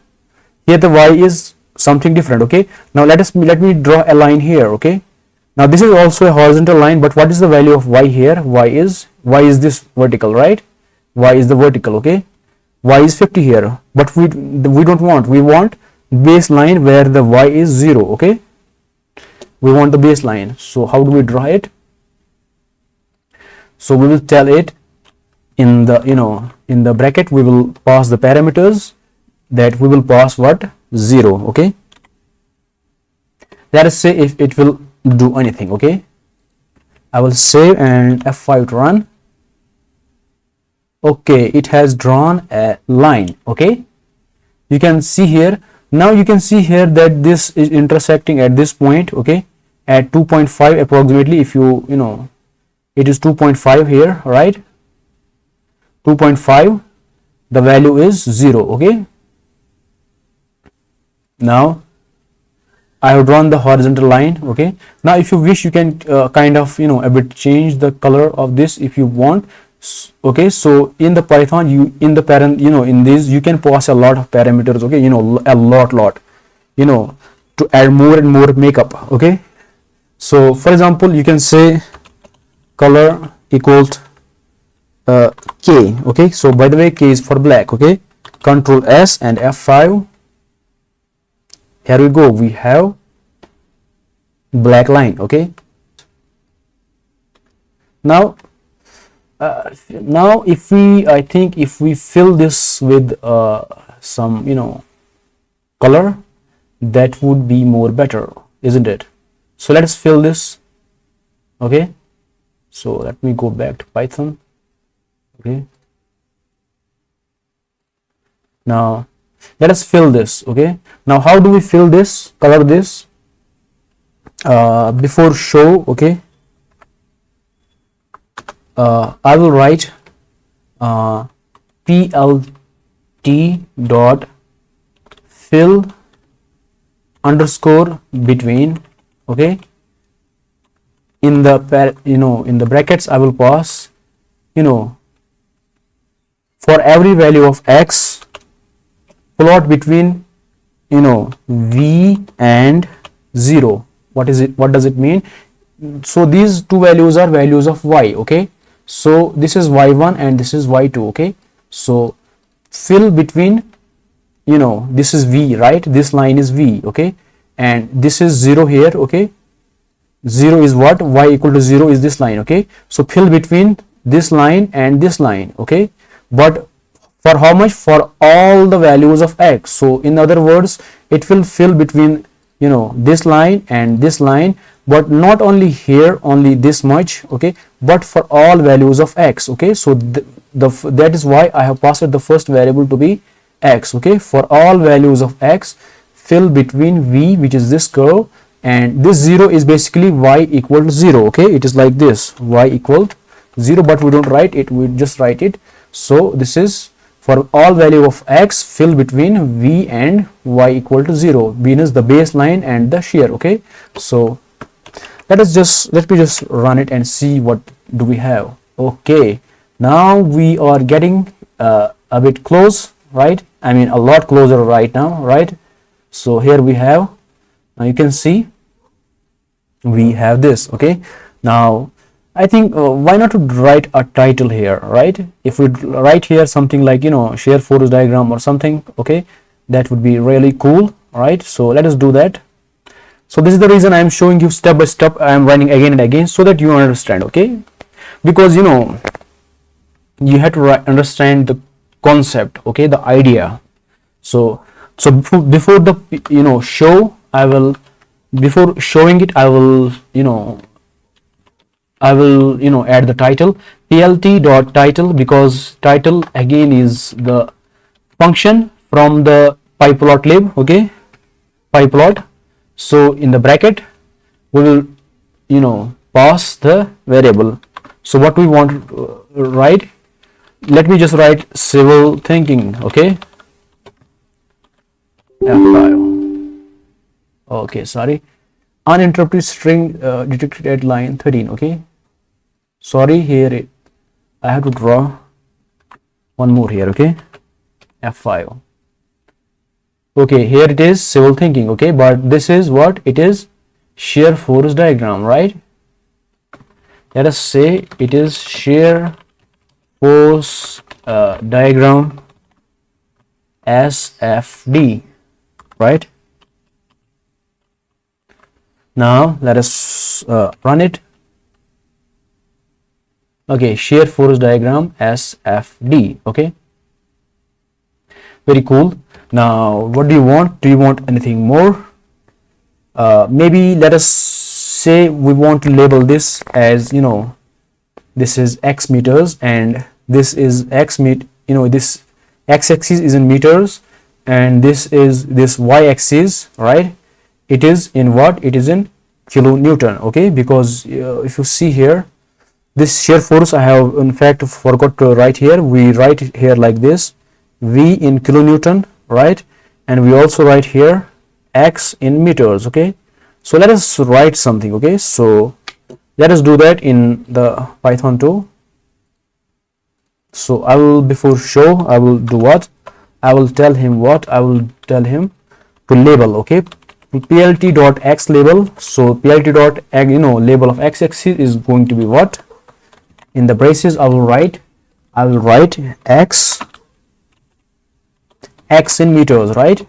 Here the y is something different. Okay, now let me draw a line here. Okay, now this is also a horizontal line, but what is the value of y here? Y is this vertical, right? Y is the vertical. Okay, y is 50 here, but we don't want, we want baseline where the y is 0. Okay, we want the baseline. So how do we draw it? So we will tell it in the in the bracket, we will pass the parameters that we will pass what, 0. Okay, let us say if it will do anything. Okay, I will save and F5 to run. Okay, it has drawn a line. Okay, you can see here, now you can see here that this is intersecting at this point. Okay, at 2.5 approximately, if it is 2.5 here, right? 2.5, the value is 0. Okay, now I have drawn the horizontal line. Okay, now if you wish, you can kind of a bit change the color of this if you want. Okay, so in the Python, in this you can pass a lot of parameters. Okay, a lot to add more and more makeup. Okay, so for example, you can say color equals k. Okay, so by the way, k is for black. Okay, Control S and F5. Here we go, we have black line. Okay, now if we fill this with some color, that would be more better, isn't it? So let us fill this. Okay, so let me go back to Python. Okay, now let us fill this. Okay, now how do we fill this, color this? Before show, okay, I will write plt dot fill underscore between. Okay, in the in the brackets I will pass for every value of x, plot between v and 0. What is it? What does it mean? so these two values are values of y. Okay, so this is y1 and this is y2. Okay, so fill between, you know, this is v, right? This line is v. Okay, and this is 0 here. Okay, 0 is what? Y equal to 0 is this line. Okay, so fill between this line and this line. Okay, but for how much? For all the values of x. So in other words, it will fill between, you know, this line and this line, but not only here only this much. Okay, but for all values of x. Okay, so that is why I have passed the first variable to be x. Okay, for all values of x, fill between v, which is this curve, and this 0 is basically y equal to 0. Okay, it is like this, y equal to 0, but we don't write it, we just write it. So this is for all value of x, fill between v and y equal to 0, means the baseline and the shear. Okay, so let me just run it and see what do we have. Okay, now we are getting a bit close, right? I mean a lot closer right now, right? So here we have, now you can see we have this. Okay, now I think why not to write a title here, right? If we write here something like, you know, shear force diagram or something, okay, that would be really cool, right? So let us do that. So this is the reason I am showing you step by step. I am running again and again so that you understand. Okay, because, you know, you have to understand the concept, okay, the idea. So before the, you know, show, I will, before showing it, I will, you know, add the title, plt.title, because title again is the function from the pyplotlib. Okay, pyplot. So in the bracket we will, you know, pass the variable. So what we want to write, let me just write civil thinking. Okay, F5. Okay, sorry, uninterrupted string detected at line 13. Okay, sorry, here I have to draw one more here. Okay, F5. Okay, here it is civil thinking. Okay, but this is what it is, shear force diagram, right? Let us say it is shear force diagram SFD, right? Now let us run it. Okay, shear force diagram SFD. Okay, very cool. Now what do you want? Do you want anything more? Maybe let us say we want to label this as, you know, this is x meters and this is x you know, this x-axis is in meters and this is this y-axis, right? It is in what? It is in kilonewton. Okay, because if you see here, this shear force, I have in fact forgot to write here. We write it here like this, v in kilonewton, right? And we also write here x in meters. Okay, so let us write something. Okay, so let us do that in the Python 2. So I will, before show, I will do what? I will tell him what? I will tell him to label. Okay, plt.x label. So plt.x, you know, label of x-axis is going to be what? In the braces I will write x in meters, right?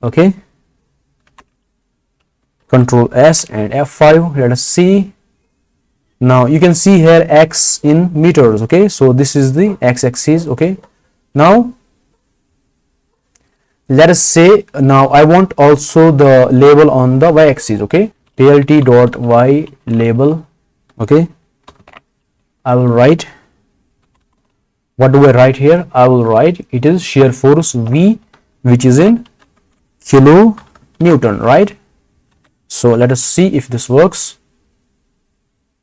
Okay, Control S and F5. Let us see. Now you can see here x in meters. Okay, so this is the x-axis. Okay, now let us say, now I want also the label on the y-axis. Okay, plt.y label. Okay, I will write, what do I write here? I will write it is shear force V, which is in kilonewton, right? So let us see if this works.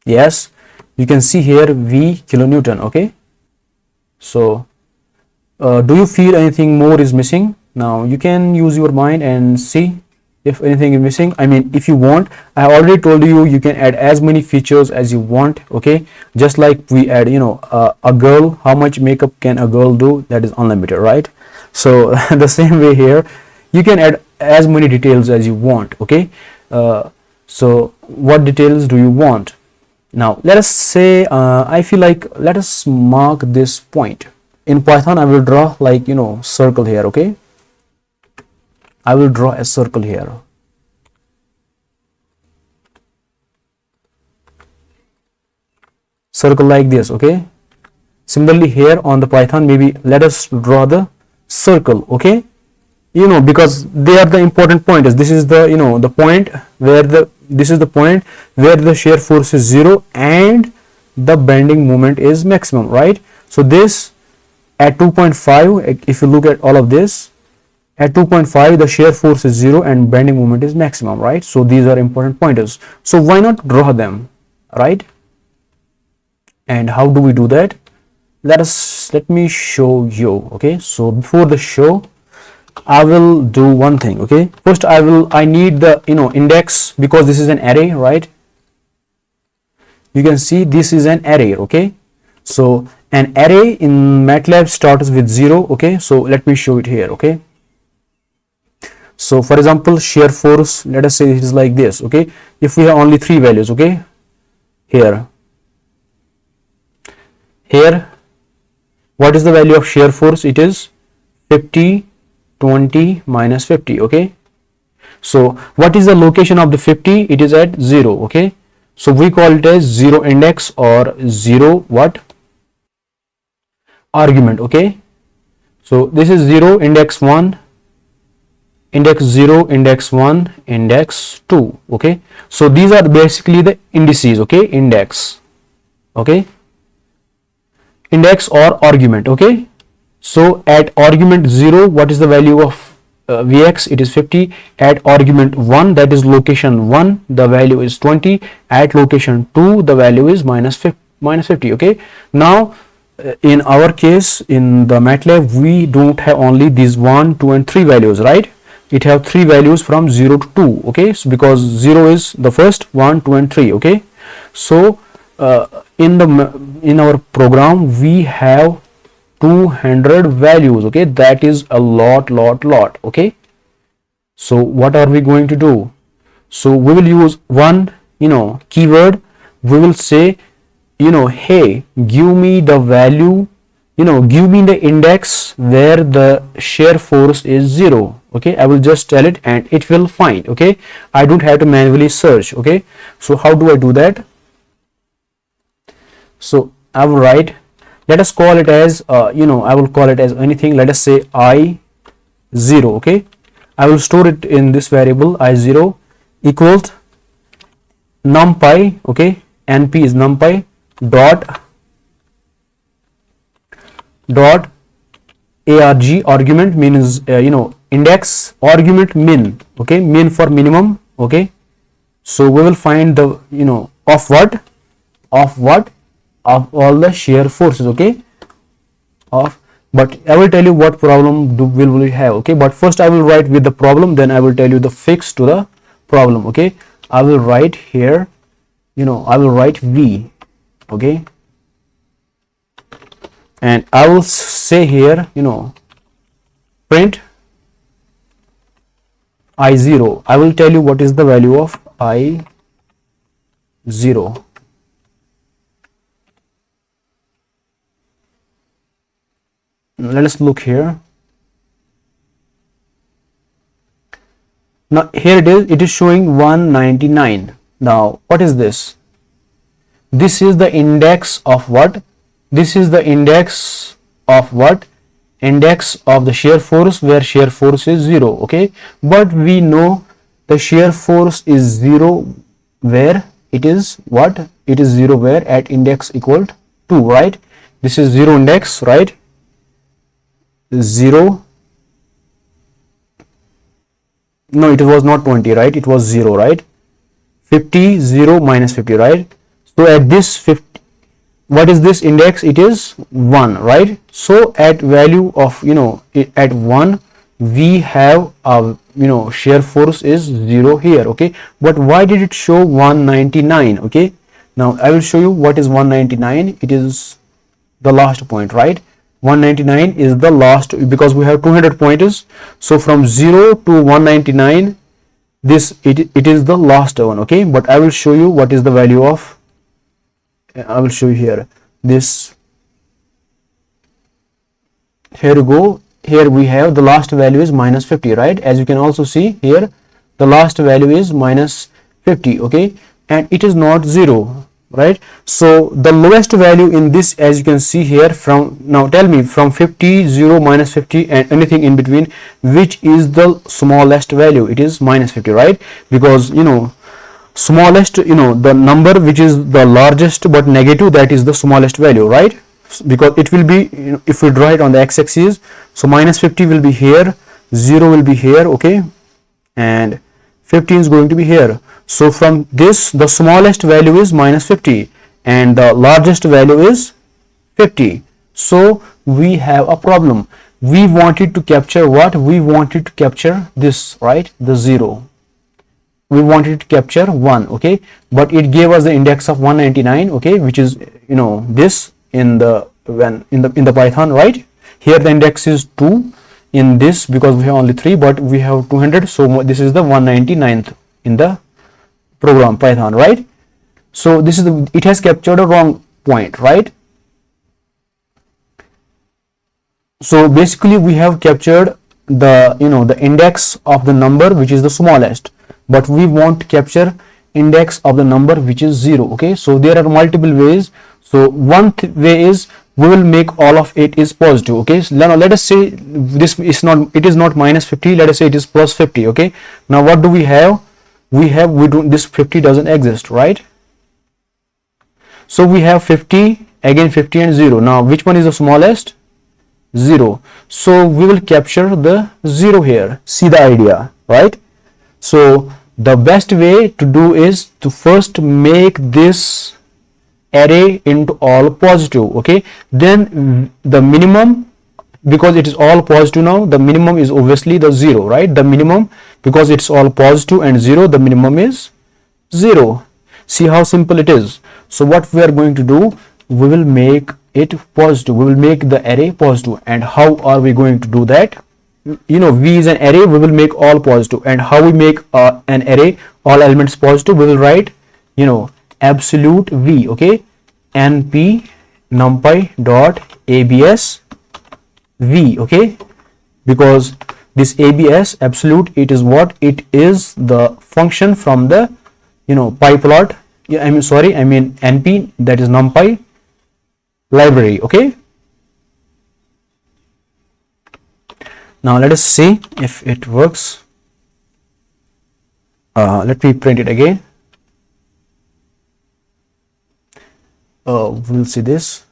Yes, you can see here V kilonewton. Okay, so do you feel anything more is missing? Now you can use your mind and see if anything is missing. I mean, if you want, I already told you, you can add as many features as you want. Okay, just like we add, you know, a girl, how much makeup can a girl do? That is unlimited, right? So the same way here, you can add as many details as you want. Okay, So what details do you want? Now let us say I feel like let us mark this point. In Python I will draw like circle here. Okay, I will draw a circle here. Circle like this. Okay, similarly here on the Python, maybe let us draw the circle. Okay, because they are the important pointers. This is the the point where this is the point where the shear force is 0 and the bending moment is maximum, right? So this at 2.5, if you look at all of this, at 2.5 the shear force is 0 and bending moment is maximum, right? So these are important pointers, so why not draw them, right? And how do we do that? Let me show you. Okay, so before the show I will do one thing. Okay, first I need the index, because this is an array, right? You can see this is an array. Okay, so an array in MATLAB starts with 0. Okay, so let me show it here. Okay, so for example, shear force, let us say it is like this. Okay, if we have only 3 values. Okay, here what is the value of shear force? It is 50, 20 minus 50. Okay, so what is the location of the 50? It is at 0. Okay, so we call it as 0 index or 0 what argument. Okay, so this is 0, index 1, index 0, index 1, index 2. Okay, so these are basically the indices. Okay, index. Okay, index or argument. Okay, so at argument 0, what is the value of Vx? It is 50. At argument 1, that is location 1, the value is 20. At location 2, the value is minus 50. Okay, now in our case in the MATLAB, we don't have only these 1, 2 and 3 values, right? It have 3 values from 0 to 2. Okay, so because 0 is the first, 1, 2 and 3. Okay, so in our program we have 200 values. Okay, that is a lot. Okay, so what are we going to do? So we will use one keyword. We will say hey, give me the value, give me the index where the shear force is 0. Okay, I will just tell it and it will find. Okay, I don't have to manually search. Okay, so how do I do that? So I will write, let us call it as I will call it as anything. Let us say I0. Okay, I will store it in this variable I0 equals numpy. Okay, np is numpy dot arg, argument means index, argument min. Okay, min for minimum. Okay, so we will find the of what of all the shear forces. Okay, but I will tell you what problem will we have. Okay, but first I will write with the problem, then I will tell you the fix to the problem. Okay, I will write here, I will write V. Okay, and I will say here print I0. I will tell you what is the value of I0. Let us look here. Now here it is showing 199. Now what is this? This is the index of what? This is the index of what? Index of the shear force, where shear force is 0. Okay, but we know the shear force is 0 where it is what? It is 0 where at index equal to 2, right? This is 0 index, right? 0, no, it was not 20, right? It was 0, right? 50, 0 minus 50, right? So at this 50, what is this index? It is 1, right? So at value of at 1 we have a shear force is 0 here. Okay, but why did it show 199? Okay, now I will show you what is 199. It is the last point, right? 199 is the last, because we have 200 pointers. So from 0 to 199 it is the last one, okay. But I will show you what is the value of, I will show you here. This, here you go, here we have the last value is minus 50, right? As you can also see here, the last value is minus 50, okay, and it is not 0, right? So the lowest value in this, as you can see here, from, now tell me, from 50, 0, minus 50 and anything in between, which is the smallest value? It is minus 50, right? Because smallest, the number which is the largest but negative, that is the smallest value, right? Because it will be, if we draw it on the x-axis, so minus 50 will be here, 0 will be here, okay, and 15 is going to be here. So from this, the smallest value is minus 50 and the largest value is 50. So we have a problem. We wanted to capture what? We wanted to capture this, right? The 0. We wanted to capture 1, okay, but it gave us the index of 199, okay, which is this in the in the Python, right? Here the index is 2 in this, because we have only 3, but we have 200, so this is the 199th in the program Python, right? So this is it has captured a wrong point, right? So basically we have captured the the index of the number which is the smallest, but we want to capture index of the number which is 0, okay. So there are multiple ways. So one way is we will make all of it is positive, okay. So now let us say this is not, it is not minus 50, let us say it is plus 50, okay. Now what do we have? We don't, this 50 doesn't exist, right? So we have 50, again 50 and 0. Now which one is the smallest? 0. So we will capture the 0 here. See the idea, right? So the best way to do is to first make this array into all positive, okay. Then the minimum, because it is all positive now, the minimum is obviously the 0, right? The minimum, because it's all positive and 0, the minimum is 0. See how simple it is. So what we are going to do, we will make it positive, we will make the array positive. And how are we going to do that? V is an array, we will make all positive. And how we make an array all elements positive? We will write absolute v, okay, np numpy dot abs v, okay, because this abs absolute, it is what? It is the function from the pyplot, I mean np, that is numpy library, okay. Now let us see if it works. Let me print it again. We'll see this.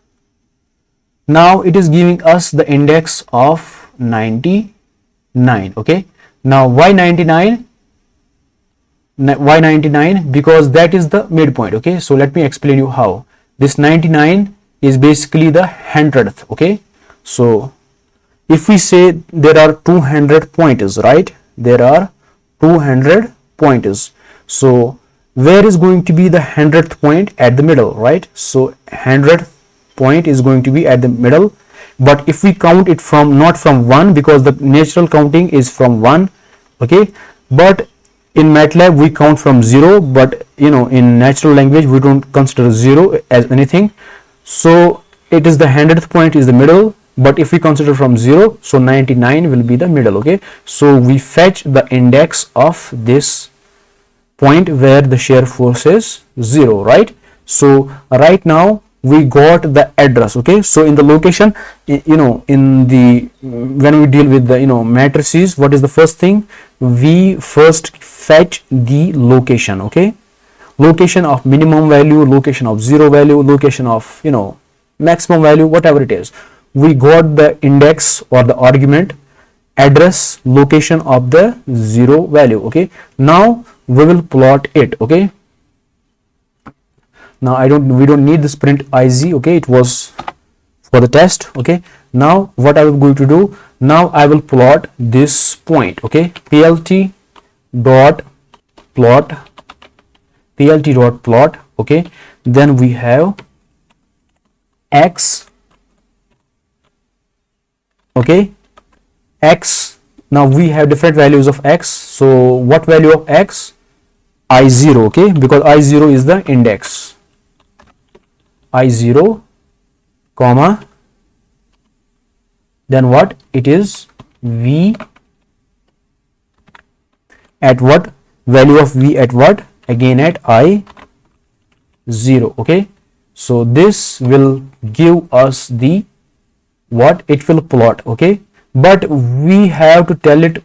Now it is giving us the index of 99, okay. Now why 99? Why 99? Because that is the midpoint, okay. So let me explain you how. This 99 is basically the 100th, okay. So if we say there are 200 pointers, right? There are 200 pointers. So where is going to be the 100th point? At the middle, right? So 100th point is going to be at the middle. But if we count it from, not from 1, because the natural counting is from 1, okay. But in MATLAB we count from 0, but in natural language we don't consider 0 as anything. So it is the 100th point is the middle, but if we consider from 0, so 99 will be the middle, okay. So we fetch the index of this point where the shear force is 0, right? So right now we got the address, okay. So in the location, in the, when we deal with the matrices, what is the first thing? We first fetch the location, okay. Location of minimum value, location of 0 value, location of maximum value, whatever it is. We got the index or the argument, address, location of the 0 value, okay. Now we will plot it, okay. Now we don't need this print iz, okay. It was for the test, okay. Now what I am going to do, now I will plot this point, okay. plt dot plot, okay. Then we have x, okay, x now we have different values of x. So what value of x? I0, okay, because I0 is the index. I0 comma, then what it is? V at what? Value of V at what? Again at I0, okay. So this will give us the what? It will plot, okay, but we have to tell it,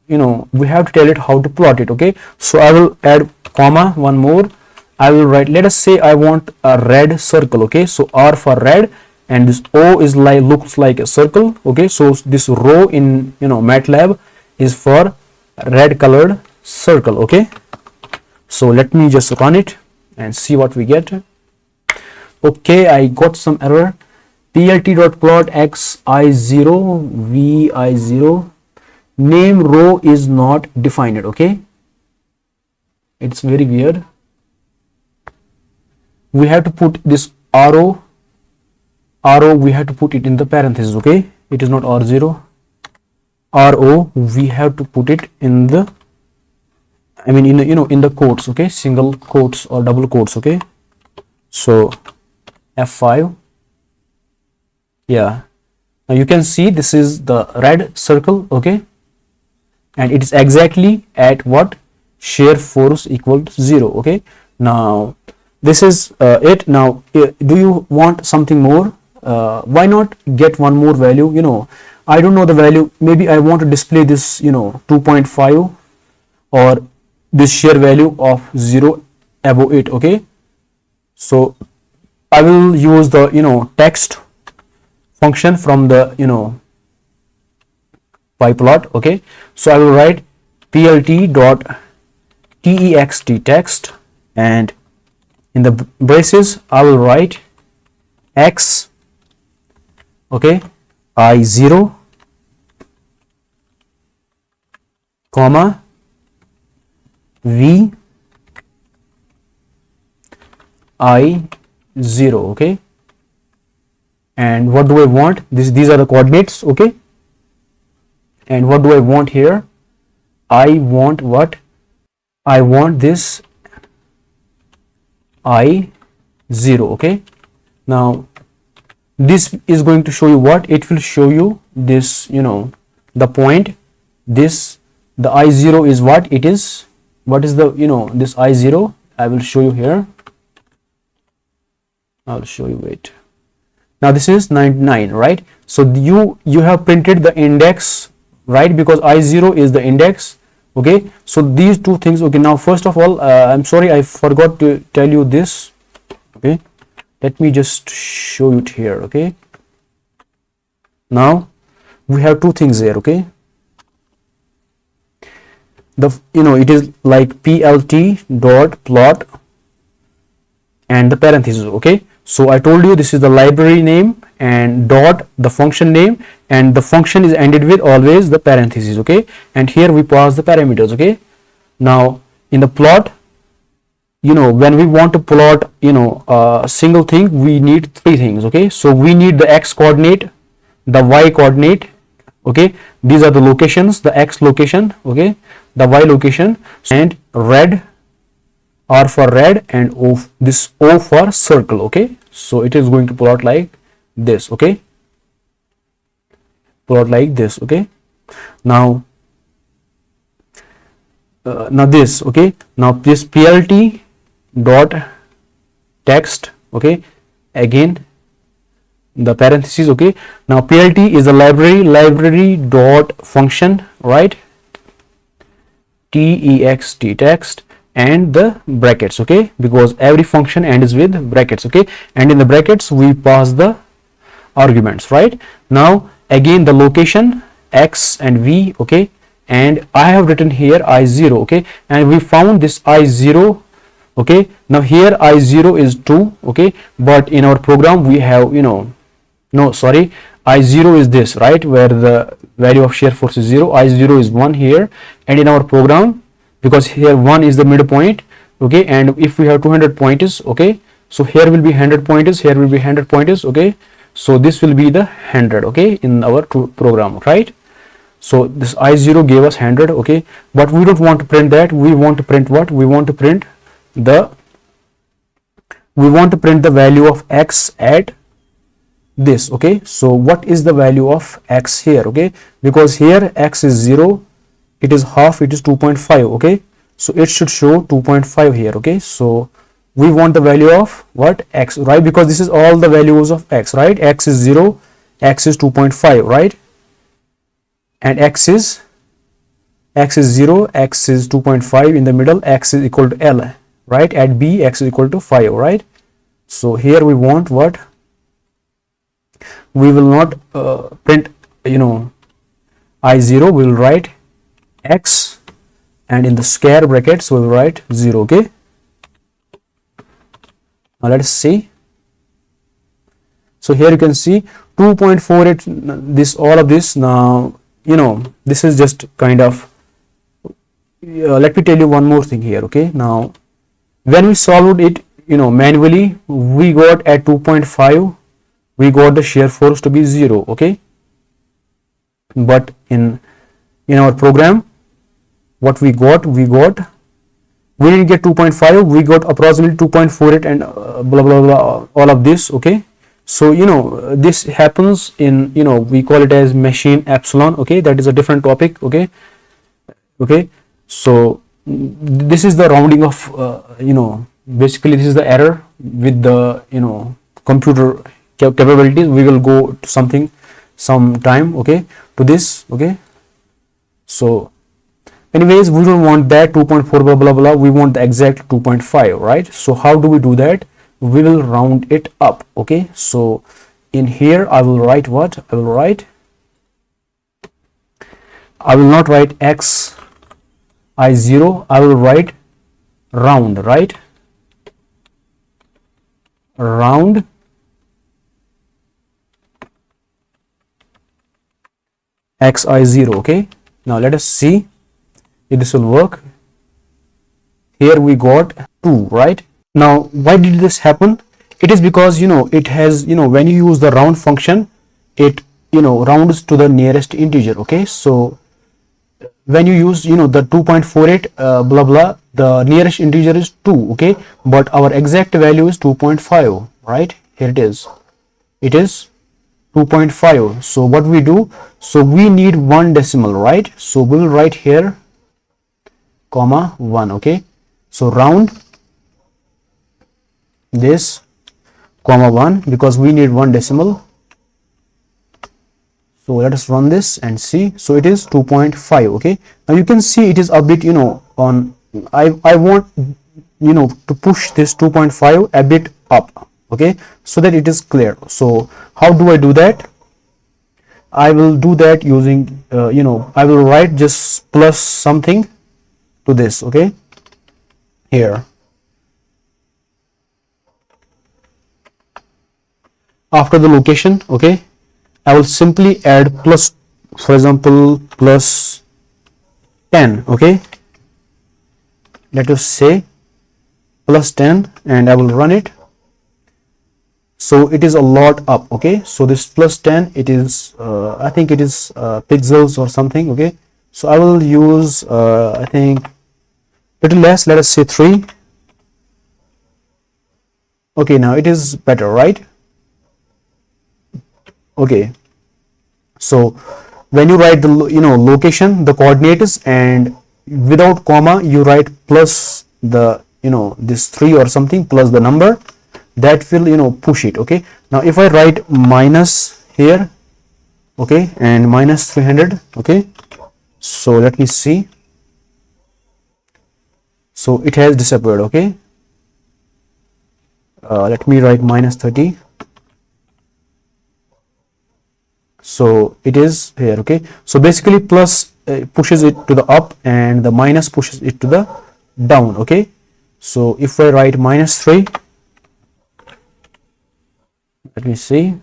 we have to tell it how to plot it, okay. So I will add comma, one more. I will write, let us say I want a red circle, okay. So R for red, and this O is like, looks like a circle, okay. So this row in MATLAB is for red colored circle, okay. So let me just run it and see what we get. Okay, I got some error. plt.plot x I0 v I0 name row is not defined, okay. It's very weird. We have to put this RO, we have to put it in the parentheses, okay. It is not R0, RO, we have to put it in the, in the, in the quotes, okay, single quotes or double quotes, okay. So F5, yeah, now you can see this is the red circle, okay, and it is exactly at what? Shear force equal to 0, okay. Now this is it. Now do you want something more? Why not get one more value? I don't know the value. Maybe I want to display this 2.5 or this shear value of 0 above it, okay. So I will use the text function from the pyplot, okay. So I will write plt.text text, and in the braces I will write x, okay, I0 comma v I0, okay. And what do I want? These are the coordinates, okay. And what do I want here? I want what? I want this I0, okay. Now this is going to show you what? It will show you this, the point, this, the I0 is what it is. What is the, this I0? I will show you here. I'll show you, wait. Now this is 99, right? So you have printed the index, right? Because I0 is the index, okay. So these two things, okay. Now first of all, I'm sorry, I forgot to tell you this, okay. Let me just show it here, okay. Now we have two things here, okay. It is like plt.plot and the parentheses, okay. So I told you this is the library name and dot the function name, and the function is ended with always the parentheses, okay. And here we pass the parameters, okay. Now in the plot, when we want to plot a single thing, we need three things, okay. So we need the x coordinate, the y coordinate, okay. These are the locations, the x location, okay, the y location, and red, R for red, and this O for circle, okay. So it is going to plot like this, okay, plot like this, okay. Now this, okay. Now this plt dot text, okay, again the parentheses, okay. Now plt is the library dot function, right, text text, and the brackets, okay, because every function ends with brackets, okay. And in the brackets we pass the arguments, right. Now again the location x and v, okay, and I have written here I0, okay, and we found this I0, okay. Now here I0 is 2, okay, but in our program we have I0 is this, right, where the value of shear force is 0, I0 is 1 here, and in our program, because here 1 is the midpoint, okay, and if we have 200 pointers, okay, so here will be 100 pointers, here will be 100 pointers, okay. So this will be the 100, okay, in our program, right. So this I0 gave us 100, okay, but we don't want to print that. We want to print what? We want to print the value of x at this, okay. So what is the value of x here? Okay, because here x is 0, it is half, it is 2.5, okay. So it should show 2.5 here, okay. So we want the value of what? X, right? Because this is all the values of x, right? X is 0, x is 2.5, right? And x is 0, x is 2.5, in the middle x is equal to L, right? At B, x is equal to 5, right? So here we want what? We will not print, I0, we will write x, and in the square brackets we will write 0, okay. Now let us see. So here you can see 2.48, this, all of this. Now, this is just kind of, let me tell you one more thing here, okay. Now when we solved it, manually, we got at 2.5, we got the shear force to be 0, okay. But in our program, what we didn't get 2.5, we got approximately 2.48 and blah blah blah, all of this, okay. So this happens in, we call it as machine epsilon, okay. That is a different topic, okay. So this is the rounding of, basically this is the error with the, computer capabilities. We will go to some time, okay, to this, okay. So anyways, we don't want that 2.4 blah blah blah, we want the exact 2.5, right? So how do we do that? We will round it up, okay. So in here I will write what? I will not write x I0, I will write round, right? Round x I0, okay. Now let us see if this will work. Here we got 2, right? Now why did this happen? It is because it has, when you use the round function, it rounds to the nearest integer, okay. So when you use the 2.48 blah blah, the nearest integer is 2, okay, but our exact value is 2.5, right? Here it is 2.5. so what we do, so we need one decimal, right? So we will write here comma 1, okay. So round this comma 1, because we need one decimal. So let us run this and see. So it is 2.5, okay. Now you can see it is a bit, on, I want, to push this 2.5 a bit up, okay, so that it is clear. So how do I do that? I will do that using, I will write just plus something to this, okay, here. After the location, okay, I will simply add plus, for example, plus 10, okay. Let us say plus 10, and I will run it. So it is a lot up, okay. So this plus 10, it is, I think it is pixels or something, okay. So I will use, I think little less, let us say 3. Okay, now it is better, right? Okay. So when you write the location, the coordinates, and without comma you write plus the this 3 or something plus the number, that will push it, okay. Now if I write minus here, okay, and minus 300, okay, so let me see. So it has disappeared, okay. Let me write minus 30. So it is here, okay. So basically plus pushes it to the up and the minus pushes it to the down, okay. So if I write minus 3, let me see,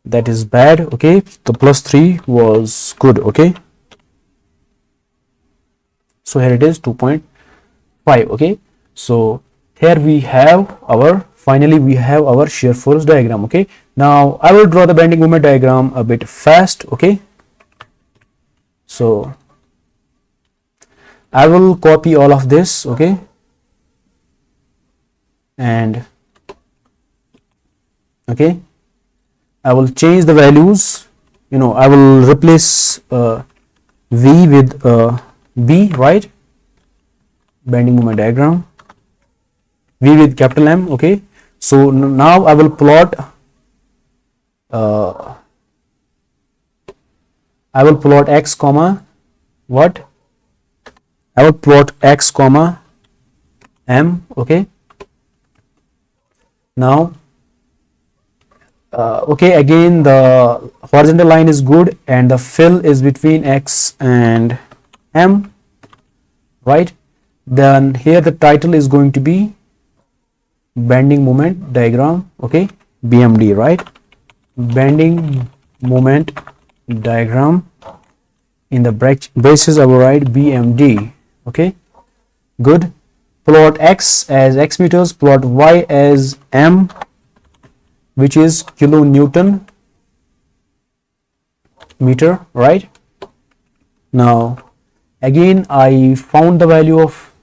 that is bad, okay. The plus 3 was good, okay. So here it is 2.5, okay. So here we have our, finally we have our shear force diagram, okay. Now I will draw the bending moment diagram a bit fast, okay. So I will copy all of this, okay, and okay, I will change the values, I will replace V with B, right? Bending moment diagram, V with capital M, okay. So now I will plot X comma what? I will plot X comma M, okay. Now okay, again the horizontal line is good and the fill is between X and M, right? Then here the title is going to be bending moment diagram, okay, BMD, right? Bending moment diagram. In the braces I will write BMD, okay, good. Plot X as X meters, plot Y as M, which is kilonewton meter, right? Now again I found the value of,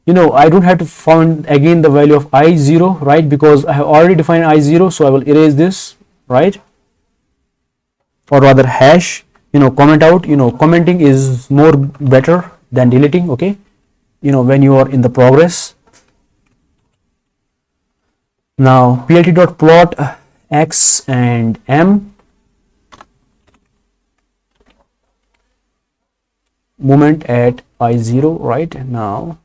I don't have to find again the value of I0, right? Because I have already defined I0, so I will erase this, right? Or rather hash, comment out, commenting is more better than deleting, okay, when you are in the progress. Now plt.plot X and M, moment at I0, right? Now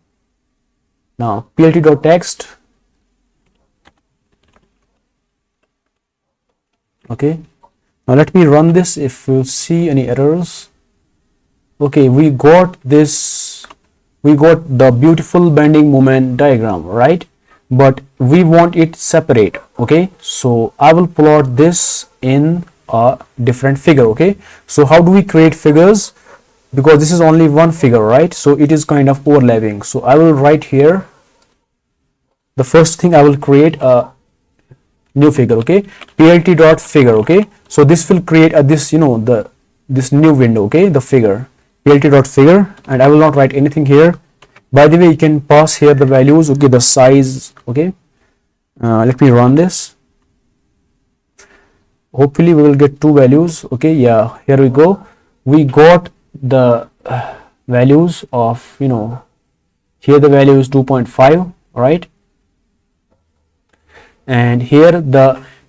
plt.text, okay. Now let me run this. If you see any errors, okay, we got this, we got the beautiful bending moment diagram, right? But we want it separate, okay. So I will plot this in a different figure, okay. So how do we create figures? Because this is only one figure, right? So it is kind of overlapping. So I will write here, the first thing I will create a new figure, okay, plt.figure, okay. So this will create this, this new window, okay, the figure, plt.figure, and I will not write anything here. By the way, you can pass here the values, okay, the size, okay. Let me run this. Hopefully we will get two values, okay. Yeah, here we go. We got the values of, here the value is 2.5, right? And here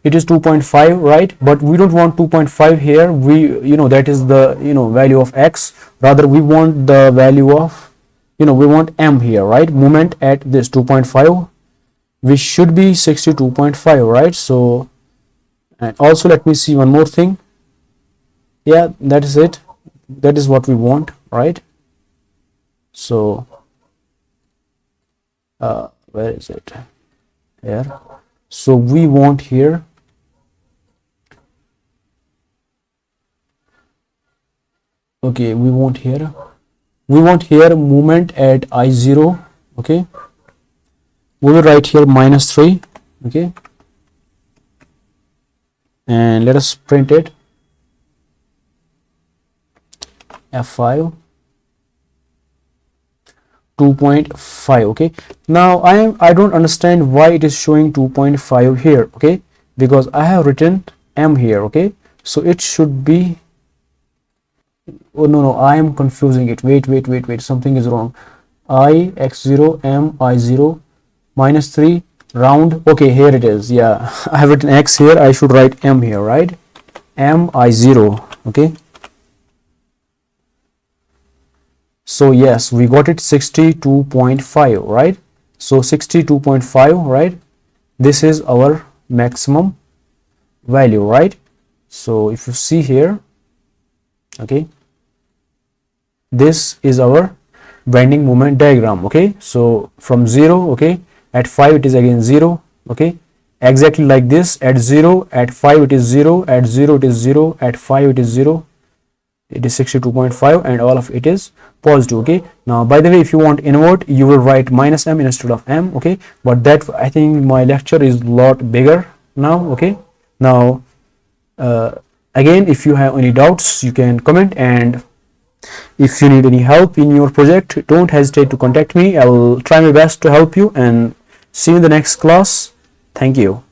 it is 2.5, right? But we don't want 2.5 here. We, that is the, value of X. Rather we want the value of, we want M here, right? Moment at this 2.5, we should be 62.5, right? So, and also let me see one more thing. Yeah, that is it. That is what we want, right? So where is it? Here. So we want here, okay, we want here moment at I0, okay. We will write here -3, okay, and let us print it. F5 2.5, okay. Now I don't understand why it is showing 2.5 here, okay, because I have written M here, okay. So it should be, oh no, I am confusing it. Wait, something is wrong. I X0 M I0 -3 round, okay, here it is. Yeah, I have written X here, I should write M here, right? M I0, okay. So yes, we got it 62.5, right? So 62.5, right? This is our maximum value, right? So if you see here, okay, this is our bending moment diagram, okay. So from 0, okay, at 5 it is again 0, okay, exactly like this. At 0, at 5 it is 0, at 0 it is 0, at 5 it is 0, it is 62.5, and all of it is positive, okay. Now by the way, if you want invert, you will write -M instead of M, okay, but that, I think my lecture is a lot bigger now, okay. Now again, if you have any doubts, you can comment, and If you need any help in your project, don't hesitate to contact me. I will try my best to help you, and see you in the next class. Thank you.